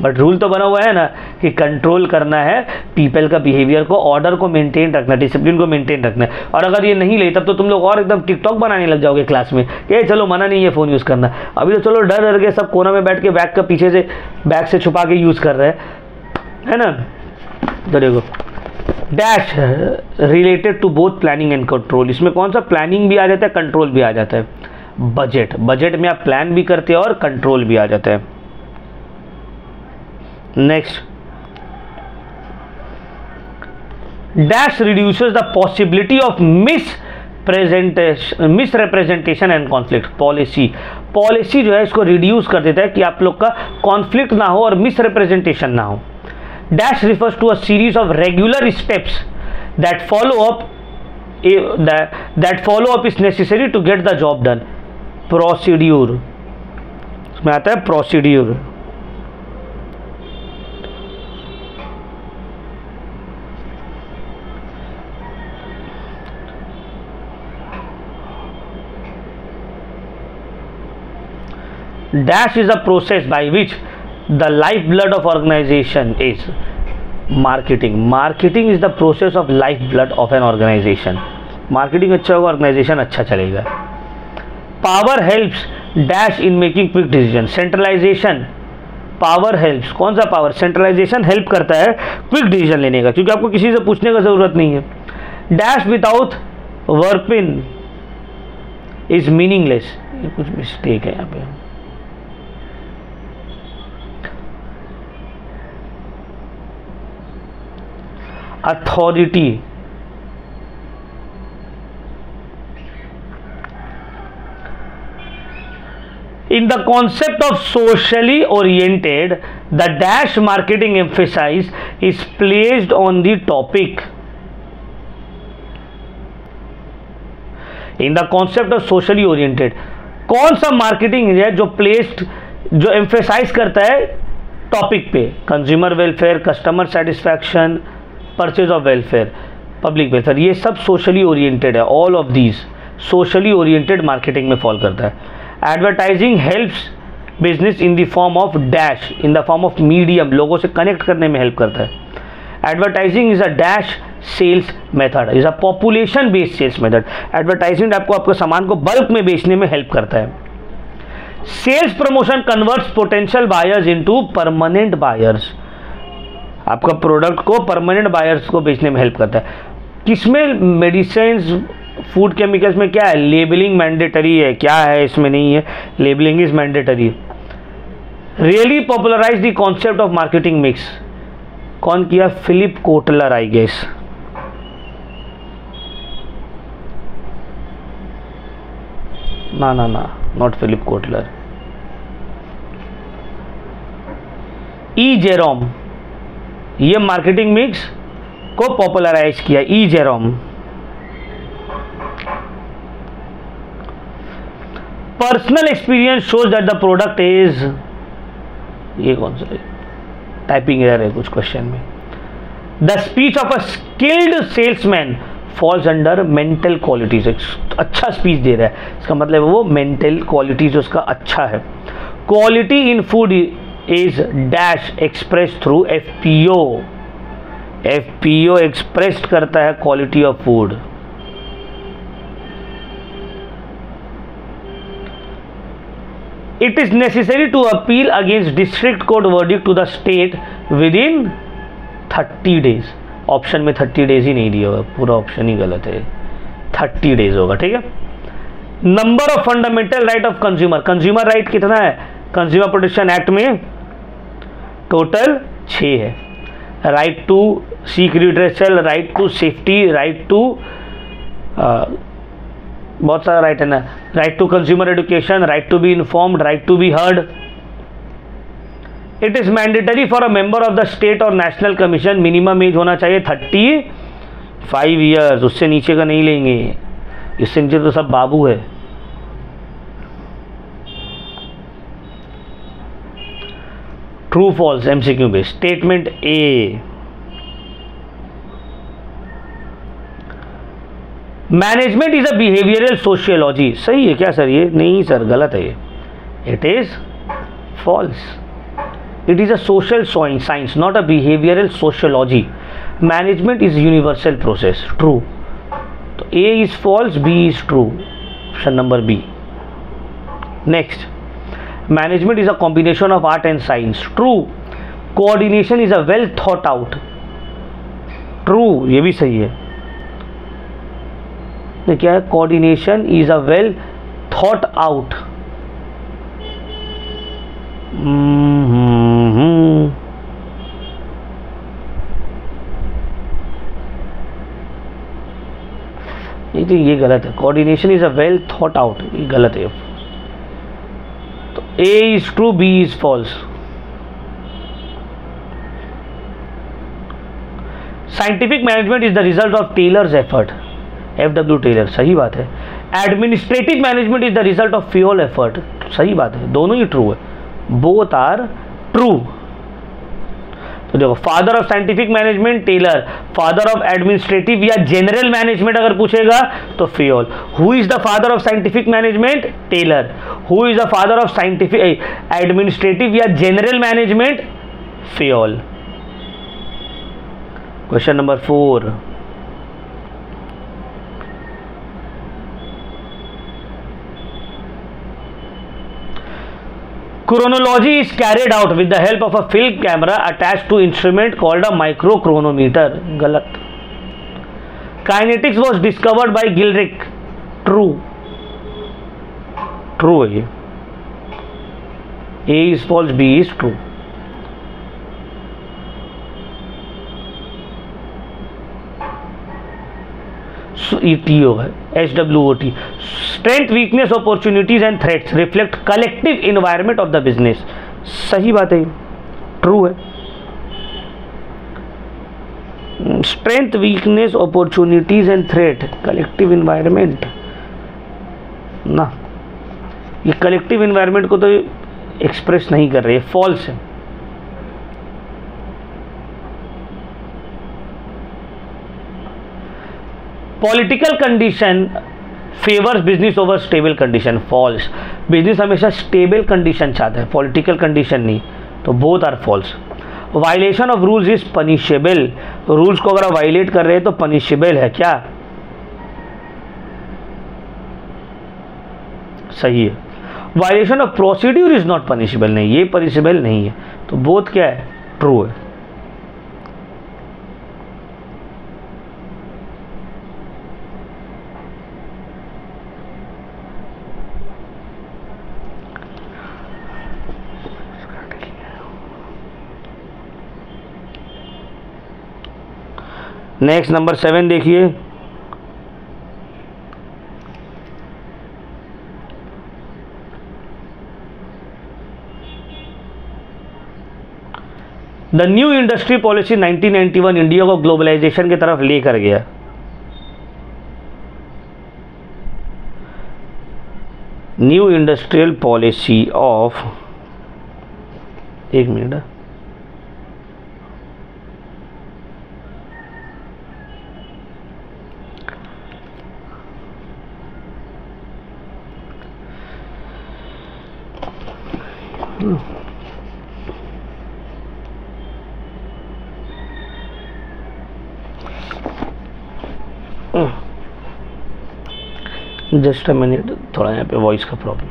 S1: बट रूल तो बना हुआ है ना कि कंट्रोल करना है पीपल का बिहेवियर को, ऑर्डर को मेंटेन रखना, डिसिप्लिन को मेंटेन रखना है। और अगर ये नहीं ले तब तो तुम लोग और एकदम टिकटॉक बनाने लग जाओगे क्लास में, ये चलो मना नहीं है फ़ोन यूज़ करना, अभी तो चलो डर डर के सब कोना में बैठ के बैग का पीछे से बैग से छुपा के यूज़ कर रहे हैं, है ना। तो देखो dash related to both planning and control, इसमें कौन सा प्लानिंग भी आ जाता है, कंट्रोल भी आ जाता है। बजट, बजट में आप प्लान भी करते हैं और कंट्रोल भी आ जाता है। Next, dash reduces the possibility of misrepresentation and conflict, policy, policy जो है इसको रिड्यूस कर देता है कि आप लोग का कॉन्फ्लिक्ट ना हो और मिसरिप्रेजेंटेशन ना हो। Dash refers to a series of regular steps that follow up is necessary to get the job done, procedure, इसमें आता है procedure. Dash is a process by which the lifeblood of organization is marketing. Marketing is the process of lifeblood of an organization. Marketing अच्छा होगा, organization अच्छा चलेगा। Power helps dash in making quick decision. Centralization, power helps, कौन सा power? Centralization help करता है quick decision लेने का, क्योंकि आपको किसी से पूछने का ज़रूरत नहीं है। Dash without verpin is meaningless, ये कुछ मिस्टेक है यहाँ पे। Authority, in the concept of socially oriented, the dash marketing emphasis is placed on the topic. In the concept of socially oriented, कौन सा मार्केटिंग है जो प्लेस्ड, जो एम्फेसाइज करता है टॉपिक पे, consumer welfare, customer satisfaction, purchase of welfare, public welfare, ये सब सोशली ओरिएंटेड है। All of these socially oriented marketing में फॉल करता है। Advertising helps business in the form of dash, in the form of medium, लोगों से connect करने में हेल्प करता है। Advertising is a dash sales method, is a population based sales method. Advertising आपको आपके सामान को बल्क में बेचने में हेल्प करता है। Sales promotion converts potential buyers into permanent buyers, आपका प्रोडक्ट को परमानेंट बायर्स को बेचने में हेल्प करता है। किसमें? मेडिसिन, फूड केमिकल्स में क्या है? लेबलिंग मैंडेटरी है, क्या है इसमें नहीं है, labelling is mandatory. Really popularise the concept of marketing mix, कौन किया? Philip Kotler I guess. ना ना ना, not Philip Kotler, E Jerome, ये मार्केटिंग मिक्स को पॉपुलराइज किया, E Jerome. Personal experience shows that the product is, ये कौन सा टाइपिंग एरर है कुछ क्वेश्चन में। The speech of a skilled salesman falls under mental qualities, अच्छा स्पीच दे रहा है, इसका मतलब वो मेंटल क्वालिटीज उसका अच्छा है। Quality in food is dash express through FPO, FPO express करता है quality of food. It is necessary to appeal against district court verdict to the state within इन 30 डेज। ऑप्शन में 30 डेज ही नहीं दिया होगा, पूरा ऑप्शन ही गलत है, 30 डेज होगा, ठीक है। Number of fundamental right of consumer, consumer right कितना है कंज्यूमर प्रोटेक्शन एक्ट में? टोटल 6 है। Right to seek redressal, right to safety, right to बहुत सारा राइट है ना, right to consumer education, right to be informed, right to be heard. It is mandatory for a member of the state और national commission, minimum age होना चाहिए 35 years, उससे नीचे का नहीं लेंगे, इससे नीचे तो सब बाबू है। True false MCQ based. Statement A, management is a behavioural sociology, सही है क्या सर? ये नहीं सर, गलत है ये, it is false. It is a social science not a behavioural sociology. Management is universal process, true. तो A is false, B is true, option number B. Next, management is a combination of art and science, true. Coordination is a well thought out, true, ये भी सही है। क्या है? Coordination is a well thought out. ये गलत है, coordination is a well thought out, ये गलत है। तो A is true, B is false. Scientific management is the result of Taylor's effort, FW Taylor, सही बात है। Administrative management is the result of Fayol effort, सही बात है, दोनों ही ट्रू है, बोथ आर ट्रू। तो देखो, father of scientific management Taylor, father of administrative या जनरल मैनेजमेंट अगर पूछेगा तो Fayol. Who is the father of scientific management? Taylor. Who is the father of scientific administrative या general management? Fuel. Question number 4, chronology is carried out with the help of a film camera attached to instrument called a microchronometer, गलत। Kinetics was discovered by Gilrick, true, true है ये। A is false, B is true। ET होगा, SWOT। Strength, weakness, opportunities and threats reflect collective environment of the business, सही बात है, true है। Strength, weakness, opportunities and threat, collective environment ना, ये collective environment को तो एक्सप्रेस नहीं कर रहे, फॉल्स है। Political condition favours business over stable condition, false. Business हमेशा स्टेबल कंडीशन चाहता है, पॉलिटिकल कंडीशन नहीं, तो both are false. Violation of rules is punishable, rules को अगर आप वायलेट कर रहे हैं तो पनिशेबल है क्या? सही है। Violation of procedure is not punishable, नहीं, ये पनिशेबल नहीं है, तो बोथ क्या है? ट्रू है। नेक्स्ट नंबर 7 देखिए, the new industry policy 1991 India को ग्लोबलाइजेशन की तरफ लेकर गया। न्यू इंडस्ट्रियल पॉलिसी ऑफ, एक मिनट, जस्ट अ मिनट, थोड़ा यहाँ पे वॉइस का प्रॉब्लम।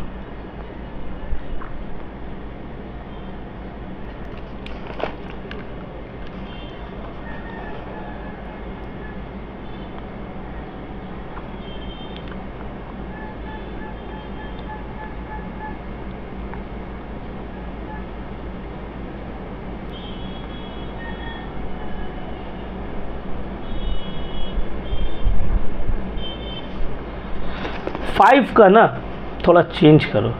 S1: 5 का ना थोड़ा चेंज करो,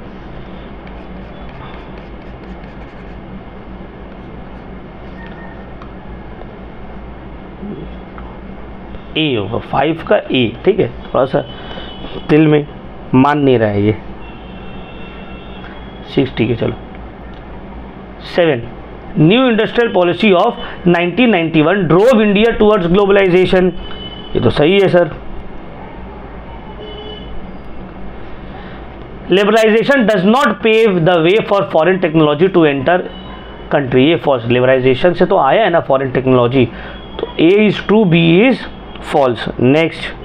S1: ए होगा 5 का ए, ठीक है। थोड़ा सा दिल में मान नहीं रहा है ये 6, ठीक है। चलो 7, new industrial policy of 1991 drove India towards globalisation, ये तो सही है sir. Liberalisation does not pave the way for foreign technology to enter country, ये फॉल्स। लिबरलाइजेशन से तो आया है ना फॉरेन टेक्नोलॉजी, तो A is true, B is false. Next,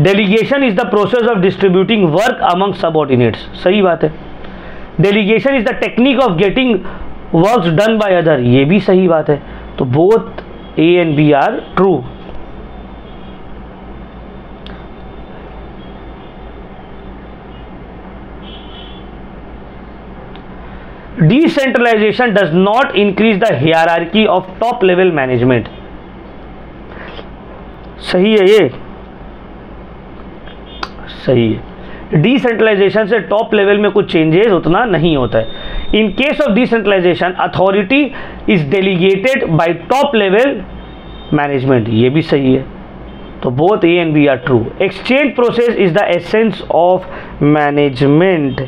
S1: delegation is the process of distributing work among subordinates, सही बात है। Delegation is the technique of getting works done by other, ये भी सही बात है। तो both A and B are true. Decentralization does not increase the hierarchy of top level management, सही है, ये सही है। डिसेंट्रलाइजेशन से टॉप लेवल में कुछ चेंजेस उतना नहीं होता है। In case of decentralisation authority is delegated by top level management, ये भी सही है। तो both A and B are true. Exchange process is the essence of management,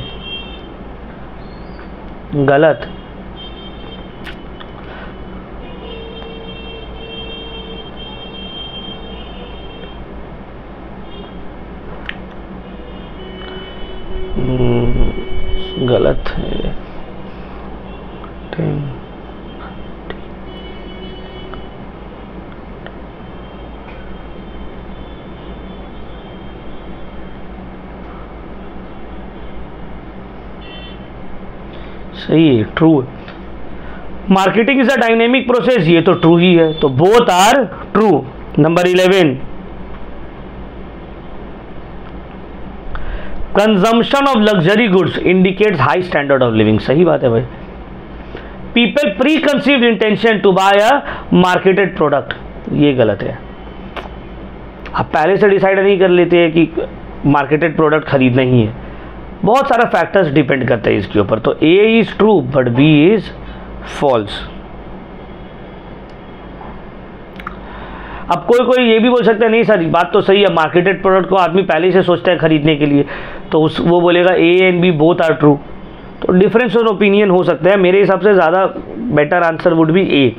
S1: गलत। गलत है। सही है, true. Marketing is a dynamic process, ये तो ट्रू ही है। तो both are true. Number 11, consumption of luxury goods indicates high standard of living, सही बात है भाई। People pre conceived intention to buy a marketed product, ये गलत है। आप पहले से डिसाइड नहीं कर लेते हैं कि मार्केटेड प्रोडक्ट खरीदना ही है, बहुत सारा फैक्टर्स डिपेंड करते हैं इसके ऊपर। तो A is true but B is false. अब कोई ये भी बोल सकता है नहीं सर बात तो सही है, मार्केटेड प्रोडक्ट को आदमी पहले से सोचता है खरीदने के लिए, तो वो बोलेगा A and B both are true. तो डिफरेंस ऑफ ओपिनियन हो सकता है। मेरे हिसाब से ज़्यादा better answer would be A.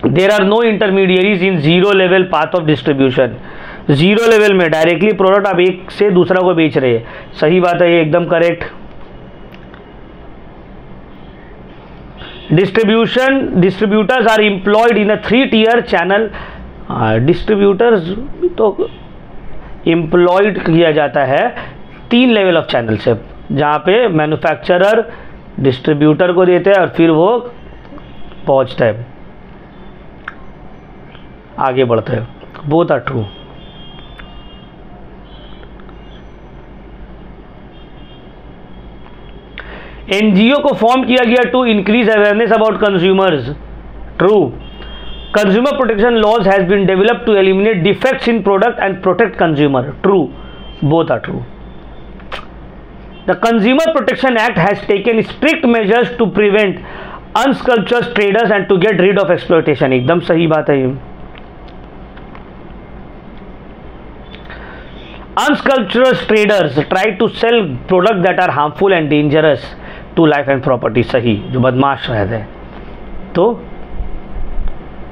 S1: There are no intermediaries in zero level path of distribution, zero level में डायरेक्टली प्रोडक्ट आप एक से दूसरा को बेच रहे हैं, सही बात है, ये एकदम correct. Distributors are employed in a 3-tier channel, distributors तो एम्प्लॉयड किया जाता है 3 लेवल ऑफ चैनल से, जहाँ पे मैन्युफैक्चरर डिस्ट्रीब्यूटर को देते हैं और फिर वो पहुँचता है, आगे बढ़ता है। Both are true. एनजीओ को फॉर्म किया गया to increase awareness about consumers, true. Consumer protection laws has been developed to eliminate defects in product and protect consumer, true. Both are true. The consumer protection act has taken strict measures to prevent unscrupulous traders and to get rid of exploitation, एकदम सही बात है ये। Unscrupulous traders try to sell products that are harmful and dangerous to life and property, सही, जो बदमाश रहते हैं। तो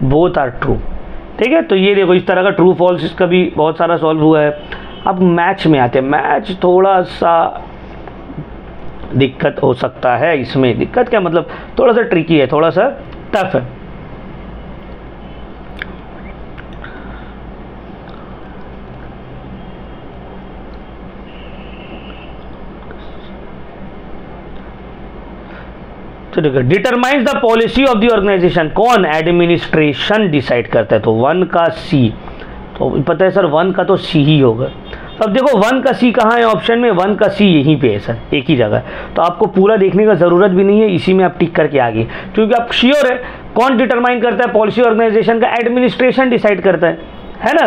S1: both are true, ठीक है। तो ये देखो इस तरह का ट्रू फॉल्स इसका भी बहुत सारा सॉल्व हुआ है। अब मैच में आते हैं। मैच थोड़ा सा दिक्कत हो सकता है इसमें, दिक्कत क्या मतलब थोड़ा सा ट्रिकी है, थोड़ा सा टफ है। Determines the policy of the organisation, कौन? एडमिनिस्ट्रेशन डिसाइड करता है। तो 1 का सी, तो पता है सर 1 का तो सी ही होगा। अब देखो 1 का सी कहाँ है ऑप्शन में, 1 का सी यहीं पे है सर, एक ही जगह। तो आपको पूरा देखने का ज़रूरत भी नहीं है, इसी में आप टिक करके आगे, क्योंकि आप श्योर है कौन डिटरमाइन करता है? पॉलिसी ऑर्गेनाइजेशन का एडमिनिस्ट्रेशन डिसाइड करता है ना।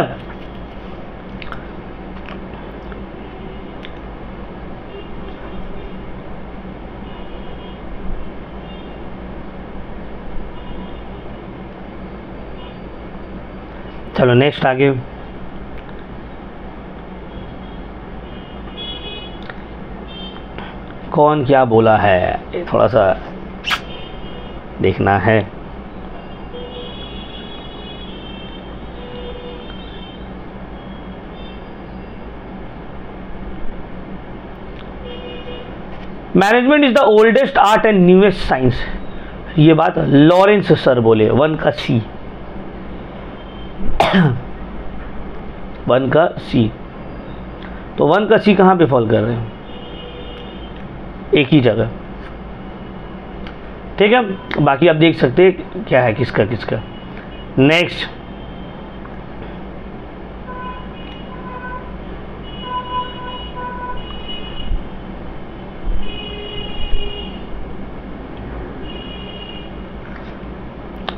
S1: चलो नेक्स्ट आगे। कौन क्या बोला है ये थोड़ा सा देखना है। Management is the oldest art and newest science, ये बात लॉरेंस सर बोले। 1 का सी, 1 का सी। तो 1 का सी कहाँ पे फॉल कर रहे हैं? एक ही जगह, ठीक है। बाकी आप देख सकते हैं क्या है किसका किसका। नेक्स्ट,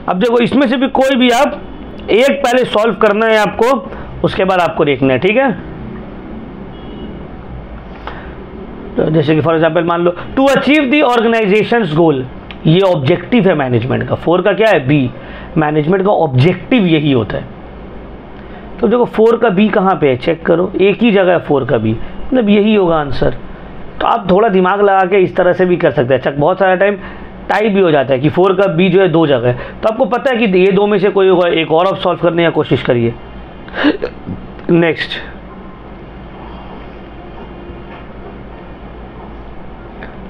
S1: अब देखो इसमें से भी कोई भी आप एक पहले सॉल्व करना है आपको, उसके बाद आपको देखना है, ठीक है। तो जैसे कि फॉर एग्जांपल मान लो टू अचीव द ऑर्गेनाइजेशंस गोल, ये ऑब्जेक्टिव है मैनेजमेंट का। 4 का क्या है? बी। मैनेजमेंट का ऑब्जेक्टिव यही होता है। तो देखो 4 का बी कहाँ पे है? चेक करो, एक ही जगह है 4 का बी, मतलब यही होगा आंसर। तो आप थोड़ा दिमाग लगा के इस तरह से भी कर सकते हैं। अच्छा, बहुत सारा टाइम टाइप भी हो जाता है कि 4 का बी जो है 2 जगह है, तो आपको पता है कि ये 2 में से कोई होगा, एक और आप सॉल्व करने की कोशिश करिए। Next,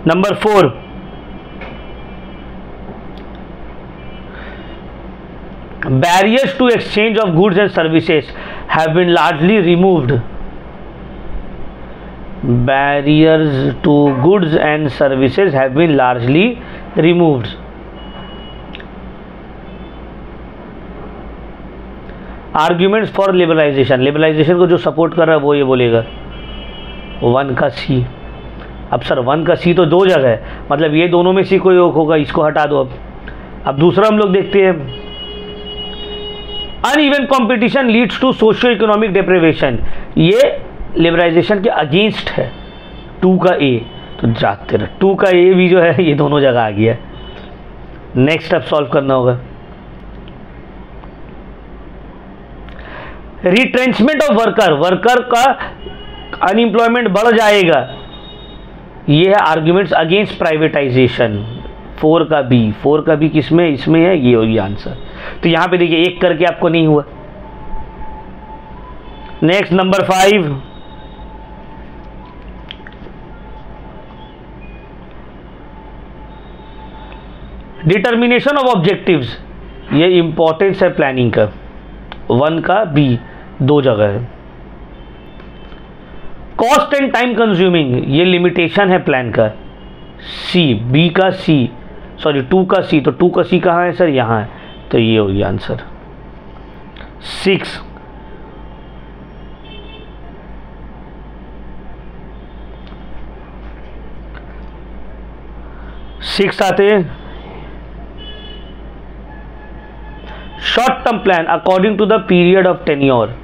S1: number 4, barriers to exchange of goods and services have been largely removed. Barriers to goods and services have been largely removed. Arguments for liberalization, liberalization को जो सपोर्ट कर रहा है वो ये बोलेगा 1 का सी। अब सर 1 का सी तो 2 जगह है, मतलब ये दोनों में से कोई होगा, इसको हटा दो। अब दूसरा हम लोग देखते हैं, uneven competition leads to socio economic deprivation, ये लिबरलाइजेशन के अगेंस्ट है। 2 का ए, तो जाते रहे 2 का ए भी जो है ये दोनों जगह आ गया। नेक्स्ट अब सॉल्व करना होगा, रिट्रेंचमेंट ऑफ वर्कर, वर्कर का अनएम्प्लॉयमेंट बढ़ जाएगा, ये है आर्ग्यूमेंट्स अगेंस्ट प्राइवेटाइजेशन। 4 का बी, 4 का बी किसमें? इसमें है, ये होगी आंसर। तो यहां पे देखिए एक करके आपको नहीं हुआ। Next number 5, determination of objectives, ये इंपॉर्टेंस है प्लानिंग का। 1 का बी 2 जगह है। कॉस्ट एंड टाइम कंज्यूमिंग, ये लिमिटेशन है प्लान का। सी, बी का सी, सॉरी 2 का सी, तो 2 का सी कहाँ है सर? यहाँ है, तो ये होगी आंसर। 6 आते हैं, short term plan according to the period of tenure,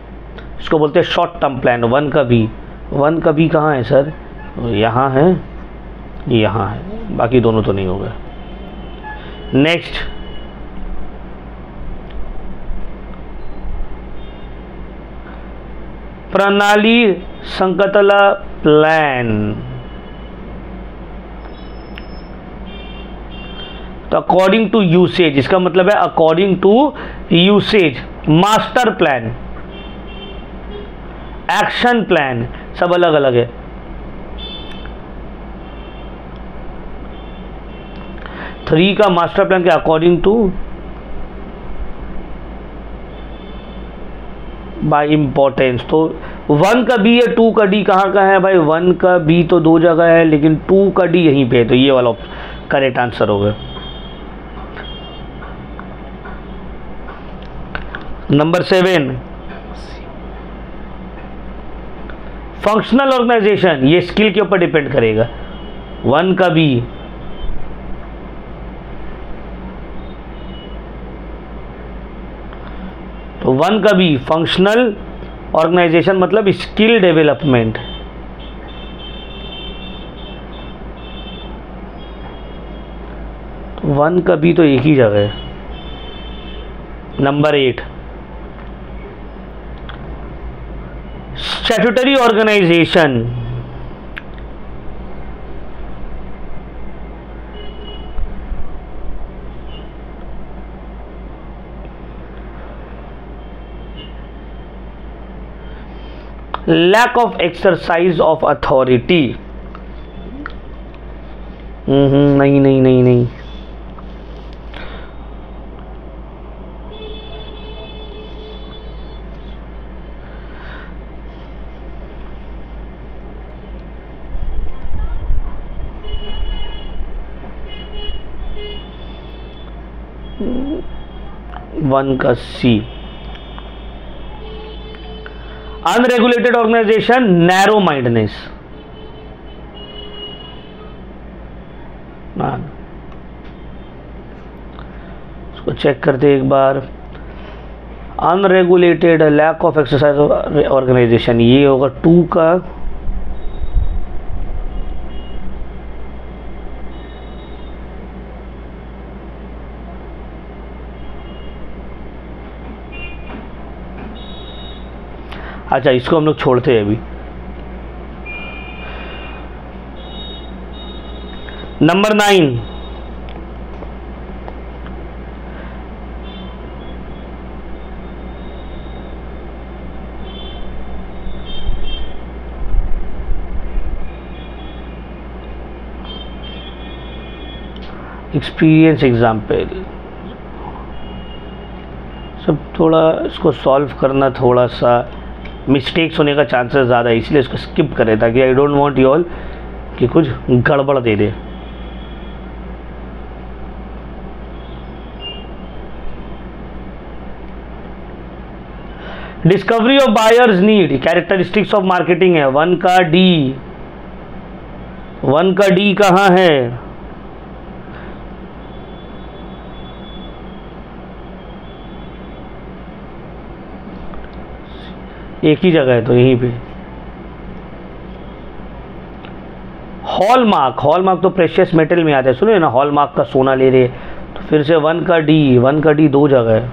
S1: इसको बोलते हैं शॉर्ट टर्म प्लान। 1 का बी, 1 का बी कहाँ है सर? यहाँ है, यहाँ है, बाकी दोनों तो नहीं होगा। नेक्स्ट, प्रणाली संकतला प्लान, तो अकॉर्डिंग टू यूसेज, इसका मतलब है according to usage. Master plan, action plan, सब अलग अलग है। थ्री का मास्टर प्लान के अकॉर्डिंग टू बाय इम्पोर्टेंस, तो 1 का बी है, 2 का डी कहाँ का है भाई? 1 का बी तो 2 जगह है, लेकिन 2 का डी यहीं पे है, तो ये वाला करेक्ट आंसर होगा। नंबर 7, फंक्शनल ऑर्गेनाइजेशन, ये स्किल के ऊपर डिपेंड करेगा। 1 का बी, तो 1 का बी फंक्शनल ऑर्गेनाइजेशन मतलब स्किल डेवलपमेंट। तो 1 का बी तो एक ही जगह है। Number 8 statutory organisation. Lack of exercise of authority. नहीं नहीं नहीं नहीं, वन का C unregulated organisation narrow mindness. इसको चेक करते एक बार। Unregulated lack of exercise organisation, ये होगा 2 का। अच्छा, इसको हम लोग छोड़ते हैं अभी। Number 9 experience example. सब थोड़ा इसको सॉल्व करना थोड़ा सा मिस्टेक्स होने का चांसेस ज़्यादा है, इसलिए इसको स्किप करें ताकि I don't want you all कि कुछ गड़बड़ दे दे। Discovery of buyers need, characteristics of marketing है। 1 का डी, 1 का डी कहाँ है? एक ही जगह है तो यहीं पे। हॉलमार्क, हॉलमार्क तो प्रेशियस मेटल में आता है, सुनिए ना, हॉलमार्क का सोना ले रहे, तो फिर से 1 का डी, 1 का डी 2 जगह है।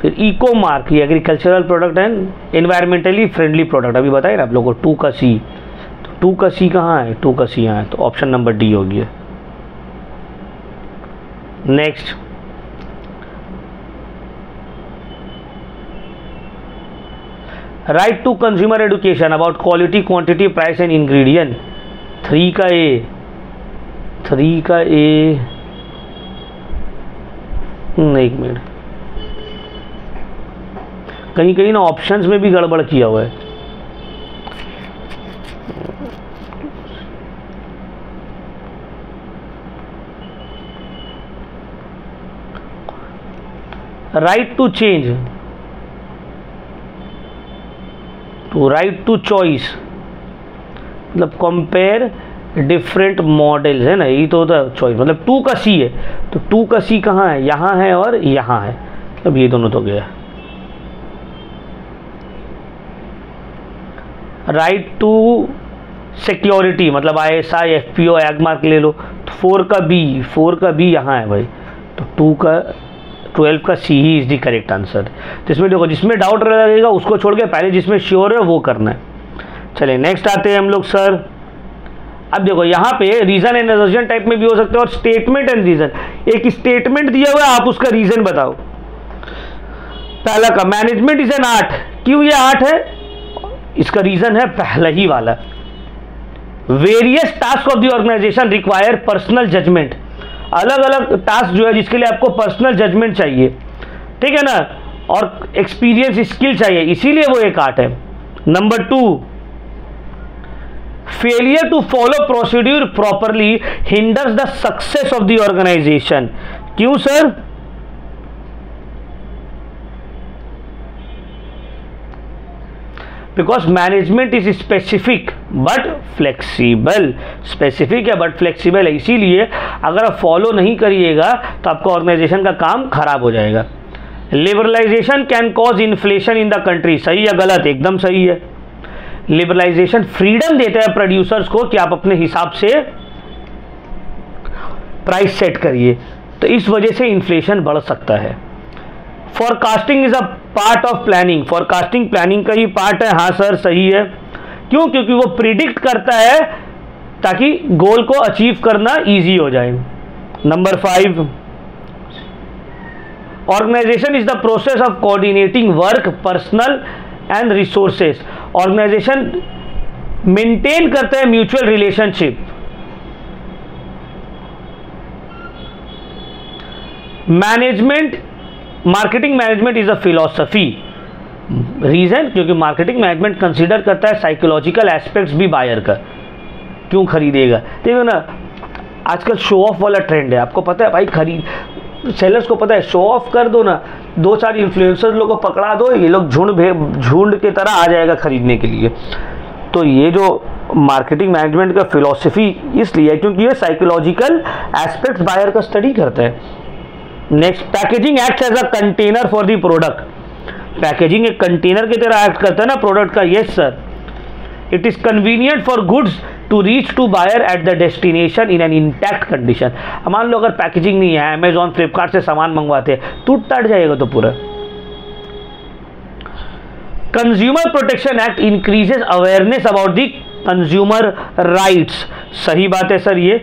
S1: फिर इको मार्क, ये agricultural product and environmentally friendly product, अभी बताए ना आप लोगों को। 2 का सी, तो 2 का सी कहाँ है? 2 का सी यहाँ है, तो ऑप्शन नंबर डी हो गया। Next, right to consumer education about quality, quantity, price and ingredient. 3 का ए, 3 का ए, एक मिनट, कहीं कहीं ना ऑप्शंस में भी गड़बड़ किया हुआ है। Right to change, to right to choice मतलब कंपेयर डिफरेंट मॉडल्स है ना, यही तो होता है चॉइस। मतलब 2 का सी है, तो 2 का सी कहाँ है? यहाँ है और यहाँ है, मतलब ये दोनों तो गया। राइट टू सिक्योरिटी मतलब ISI, FPO, एगमार्क ले लो, तो 4 का बी, 4 का बी यहाँ है भाई, तो 2 का 12 का सी ही इज द करेक्ट आंसर। तो इसमें देखो, जिसमें डाउट लगेगा उसको छोड़ के पहले जिसमें श्योर है वो करना है। चलिए नेक्स्ट आते हैं हम लोग सर। अब देखो यहाँ पे रीजन एंड असर्शन टाइप में भी हो सकते हैं और स्टेटमेंट एंड रीजन। एक स्टेटमेंट दिया हुआ है, आप उसका रीजन बताओ। पहला का मैनेजमेंट इज एन आर्ट, क्यों ये आर्ट है? इसका रीजन है पहला ही वाला, various task of the organisation require personal judgement. अलग अलग टास्क जो है जिसके लिए आपको पर्सनल जजमेंट चाहिए, ठीक है ना, और एक्सपीरियंस स्किल चाहिए, इसीलिए वो एक आर्ट है। Number 2, failure to follow procedure properly hinders the success of the organisation. क्यों sir? Because management is specific but flexible, specific है बट फ्लेक्सिबल है, इसीलिए अगर आप फॉलो नहीं करिएगा तो आपका ऑर्गेनाइजेशन का काम खराब हो जाएगा। Liberalisation can cause inflation in the country, सही या गलत? एकदम सही है। लिबरलाइजेशन फ्रीडम देता है प्रोड्यूसर्स को कि आप अपने हिसाब से प्राइस सेट करिए, तो इस वजह से इन्फ्लेशन बढ़ सकता है। Forecasting is a part of planning, forecasting planning का ही पार्ट है। हाँ सर सही है। क्यों? क्योंकि वो प्रिडिक्ट करता है ताकि गोल को अचीव करना इजी हो जाए। Number 5, organisation is the process of coordinating work, personal and resources. Organisation maintain करता है mutual relationship. Management, marketing management is a philosophy. Reason? क्योंकि मार्केटिंग मैनेजमेंट कंसीडर करता है साइकोलॉजिकल एस्पेक्ट्स भी बायर का, क्यों खरीदेगा। देखो ना, आजकल शो ऑफ वाला ट्रेंड है, आपको पता है भाई, खरीद सेलर्स को पता है, शो ऑफ कर दो ना, 2-4 इन्फ्लुएंसर्स लोगों को पकड़ा दो, ये लोग झुंड के तरह आ जाएगा खरीदने के लिए। तो ये जो मार्केटिंग मैनेजमेंट का फिलॉसफी इसलिए है क्योंकि ये साइकोलॉजिकल एस्पेक्ट्स बायर का स्टडी करता है। Next, packaging acts as a container for the product. Packaging एक कंटेनर की तरह एक्ट करता है ना प्रोडक्ट का। Yes sir. It is convenient for goods to reach to buyer at the destination in an intact condition. मान लो अगर पैकेजिंग नहीं है, अमेजॉन फ्लिपकार्ट से सामान मंगवाते हैं, टूट टाट जाएगा तो पूरा। Consumer protection act increases awareness about the consumer rights. सही बात है सर ये।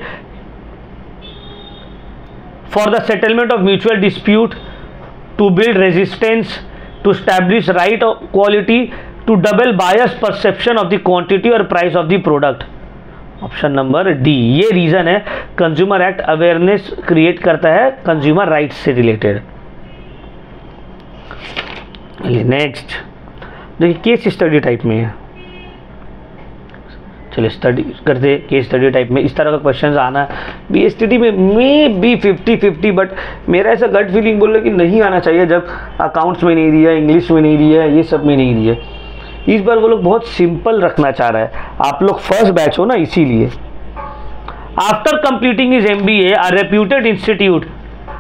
S1: For the settlement of mutual dispute, to build resistance, to establish right of quality, to double bias perception of the quantity और price of the product. Option number D, ये reason है। Consumer act awareness create करता है consumer rights से related. Next देखिए, case study type में है। चलिए स्टडी करते, केस स्टडी टाइप में इस तरह का क्वेश्चन आना बीएसटीडी में मे बी 50-50, बट मेरा ऐसा गट फीलिंग बोल रहा है कि नहीं आना चाहिए जब अकाउंट्स में नहीं दिया, इंग्लिश में नहीं दिया, ये सब में नहीं दिया। इस बार वो लोग बहुत सिंपल रखना चाह रहा है। आप लोग फर्स्ट बैच हो ना, इसीलिए। After completing his MBA, a reputed institute,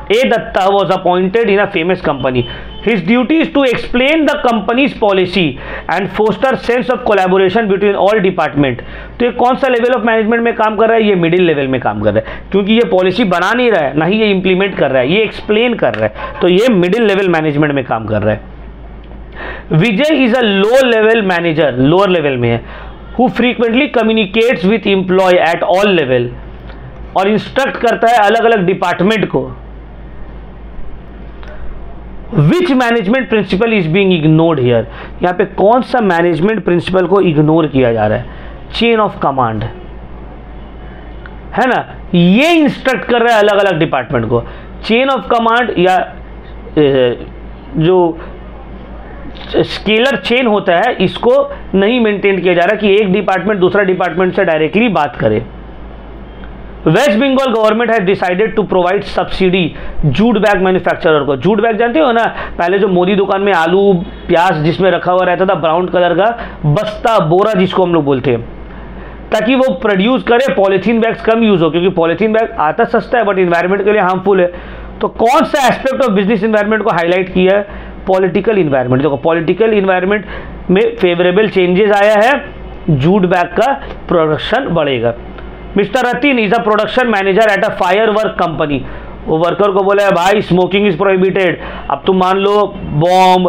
S1: A. Datta was appointed in a famous company. His duty is to explain the company's policy and foster sense of collaboration between all department. तो ये कौन सा level of management में काम कर रहा है? ये मिडिल लेवल में काम कर रहा है, क्योंकि ये पॉलिसी बना नहीं रहा है, ना ही ये इंप्लीमेंट कर रहा है, ये एक्सप्लेन कर रहा है, तो ये मिडिल लेवल मैनेजमेंट में काम कर रहा है। Vijay is a low level manager, lower level में है, who frequently communicates with employ at all level, और इंस्ट्रक्ट करता है अलग अलग डिपार्टमेंट को। Which management principle is being ignored here? यहाँ पे कौन सा मैनेजमेंट प्रिंसिपल को इग्नोर किया जा रहा है? चेन ऑफ कमांड है ना, ये इंस्ट्रक्ट कर रहा है अलग अलग डिपार्टमेंट को। चेन ऑफ कमांड या जो स्केलर चेन होता है, इसको नहीं मेंटेन किया जा रहा कि एक डिपार्टमेंट दूसरा डिपार्टमेंट से डायरेक्टली बात करे। West Bengal government has decided to provide subsidy jute bag manufacturer को। जूट बैग जानते हो ना, पहले जो मोदी दुकान में आलू प्याज जिसमें रखा हुआ रहता था, ब्राउन कलर का बस्ता, बोरा जिसको हम लोग बोलते हैं, ताकि वो प्रोड्यूस करे, पॉलीथीन बैग्स कम यूज हो, क्योंकि पॉलीथीन बैग आता सस्ता है बट इन्वायरमेंट के लिए हार्मफुल है। तो कौन सा एस्पेक्ट ऑफ बिजनेस इन्वायरमेंट को हाईलाइट किया है? Political environment. देखो पॉलिटिकल इन्वायरमेंट में फेवरेबल चेंजेस आया है, जूट बैग का प्रोडक्शन बढ़ेगा। Mister Ratin is a production manager at a fire work company. वो वर्कर को बोला है भाई स्मोकिंग इज प्रोहिबिटेड। अब तुम मान लो बॉम्ब,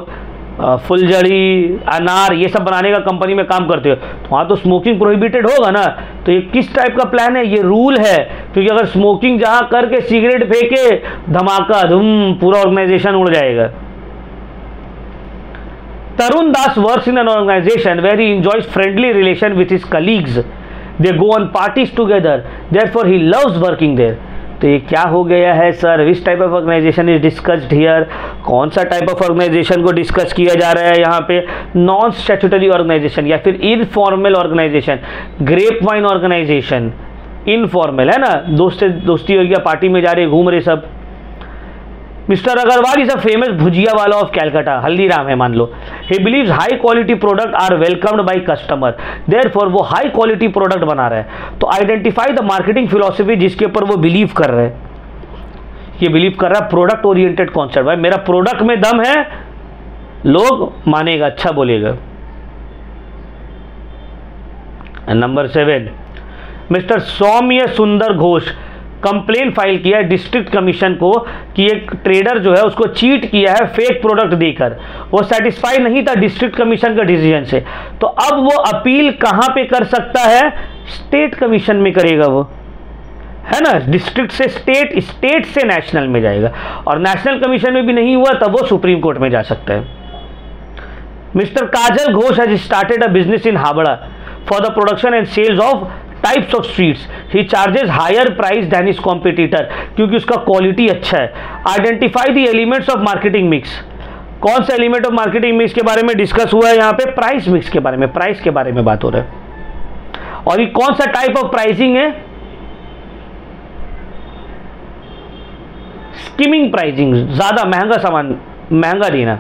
S1: फुलझड़ी, अनार ये सब बनाने का कंपनी में काम करते हो, तो वहाँ तो स्मोकिंग प्रोहिबिटेड होगा ना। तो ये किस टाइप का प्लान है? ये रूल है, क्योंकि अगर स्मोकिंग जहाँ करके सिगरेट फेंके, धमाका धूम, पूरा ऑर्गेनाइजेशन उड़ जाएगा। Tarun Das works in an organization where he enjoys friendly relation with his colleagues. They go on parties together. Therefore, he loves working there. तो ये क्या हो गया है sir? Which type of organisation is discussed here? कौन सा type of organisation को discuss किया जा रहा है यहाँ पे? नॉन स्टैट्यूटरी ऑर्गेनाइजेशन या फिर informal organisation, grapevine organisation. Informal है ना, दोस्त से दोस्ती हो गया, पार्टी में जा रहे, घूम रहे सब। Mister Agarwal is a famous bhujia वाला ऑफ कैलकाटा, हल्दीराम है मान लो। He believes high quality product are welcomed by customer, therefore वो हाई क्वालिटी प्रोडक्ट बना रहा है। तो आइडेंटिफाई द मार्केटिंग फिलॉसफी जिसके ऊपर वो बिलीव कर रहे हैं। ये बिलीव कर रहा है प्रोडक्ट ओरिएंटेड कॉन्सेप्ट, भाई मेरा प्रोडक्ट में दम है, लोग मानेगा, अच्छा बोलेगा। नंबर 7, मिस्टर सौम्य सुंदर घोष कंप्लेन फाइल किया है डिस्ट्रिक्ट कमीशन को कि एक ट्रेडर जो है उसको चीट किया है फेक प्रोडक्ट देकर, वो सेटिस्फाई नहीं था डिस्ट्रिक्ट कमीशन का डिसीजन से। तो अब वो अपील कहां पे कर सकता है? स्टेट कमीशन में करेगा वो, है ना, डिस्ट्रिक्ट से स्टेट, स्टेट से नेशनल में जाएगा, और नेशनल कमीशन में भी नहीं हुआ तब वो सुप्रीम कोर्ट में जा सकता है। Mister Kajal Ghosh has started a business in Howrah for the production and sales of types of sweets, he charges higher price than his competitor, क्योंकि उसका क्वालिटी अच्छा है। Identify the elements of marketing mix, कौन सा एलिमेंट ऑफ मार्केटिंग मिक्स के बारे में discuss हुआ है यहाँ पे? प्राइस मिक्स के बारे में, प्राइस के बारे में बात हो रहा है। और ये कौन सा टाइप ऑफ प्राइसिंग है? स्कीमिंग प्राइसिंग, ज्यादा महंगा सामान महंगा देना।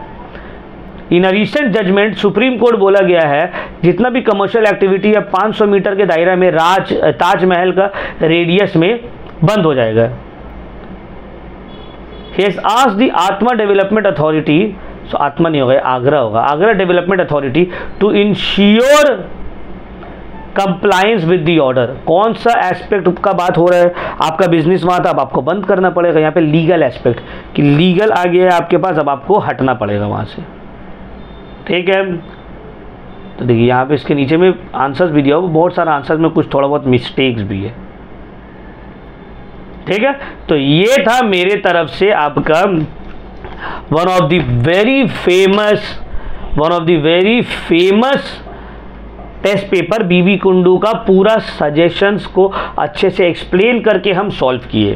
S1: In a recent judgement Supreme Court बोला गया है जितना भी कमर्शियल एक्टिविटी है 500 मीटर के दायरा में ताजमहल का रेडियस में बंद हो जाएगा। He has asked the Atma development authority, so Atma नहीं होगा, आगरा होगा, Agra development authority to ensure compliance with the order. कौन सा एस्पेक्ट का बात हो रहा है? आपका बिजनेस वहां था, अब आपको बंद करना पड़ेगा। यहाँ पे लीगल एस्पेक्ट कि लीगल आ गया है आपके पास, अब आपको हटना पड़ेगा वहां से, ठीक है। तो देखिए यहाँ पे इसके नीचे में आंसर्स भी दिया हुआ, बहुत सारा आंसर्स में कुछ थोड़ा बहुत मिस्टेक्स भी है, ठीक है। तो ये था मेरे तरफ से आपका one of the very famous test paper BB Kundu का पूरा सजेशंस को अच्छे से एक्सप्लेन करके हम सॉल्व किए।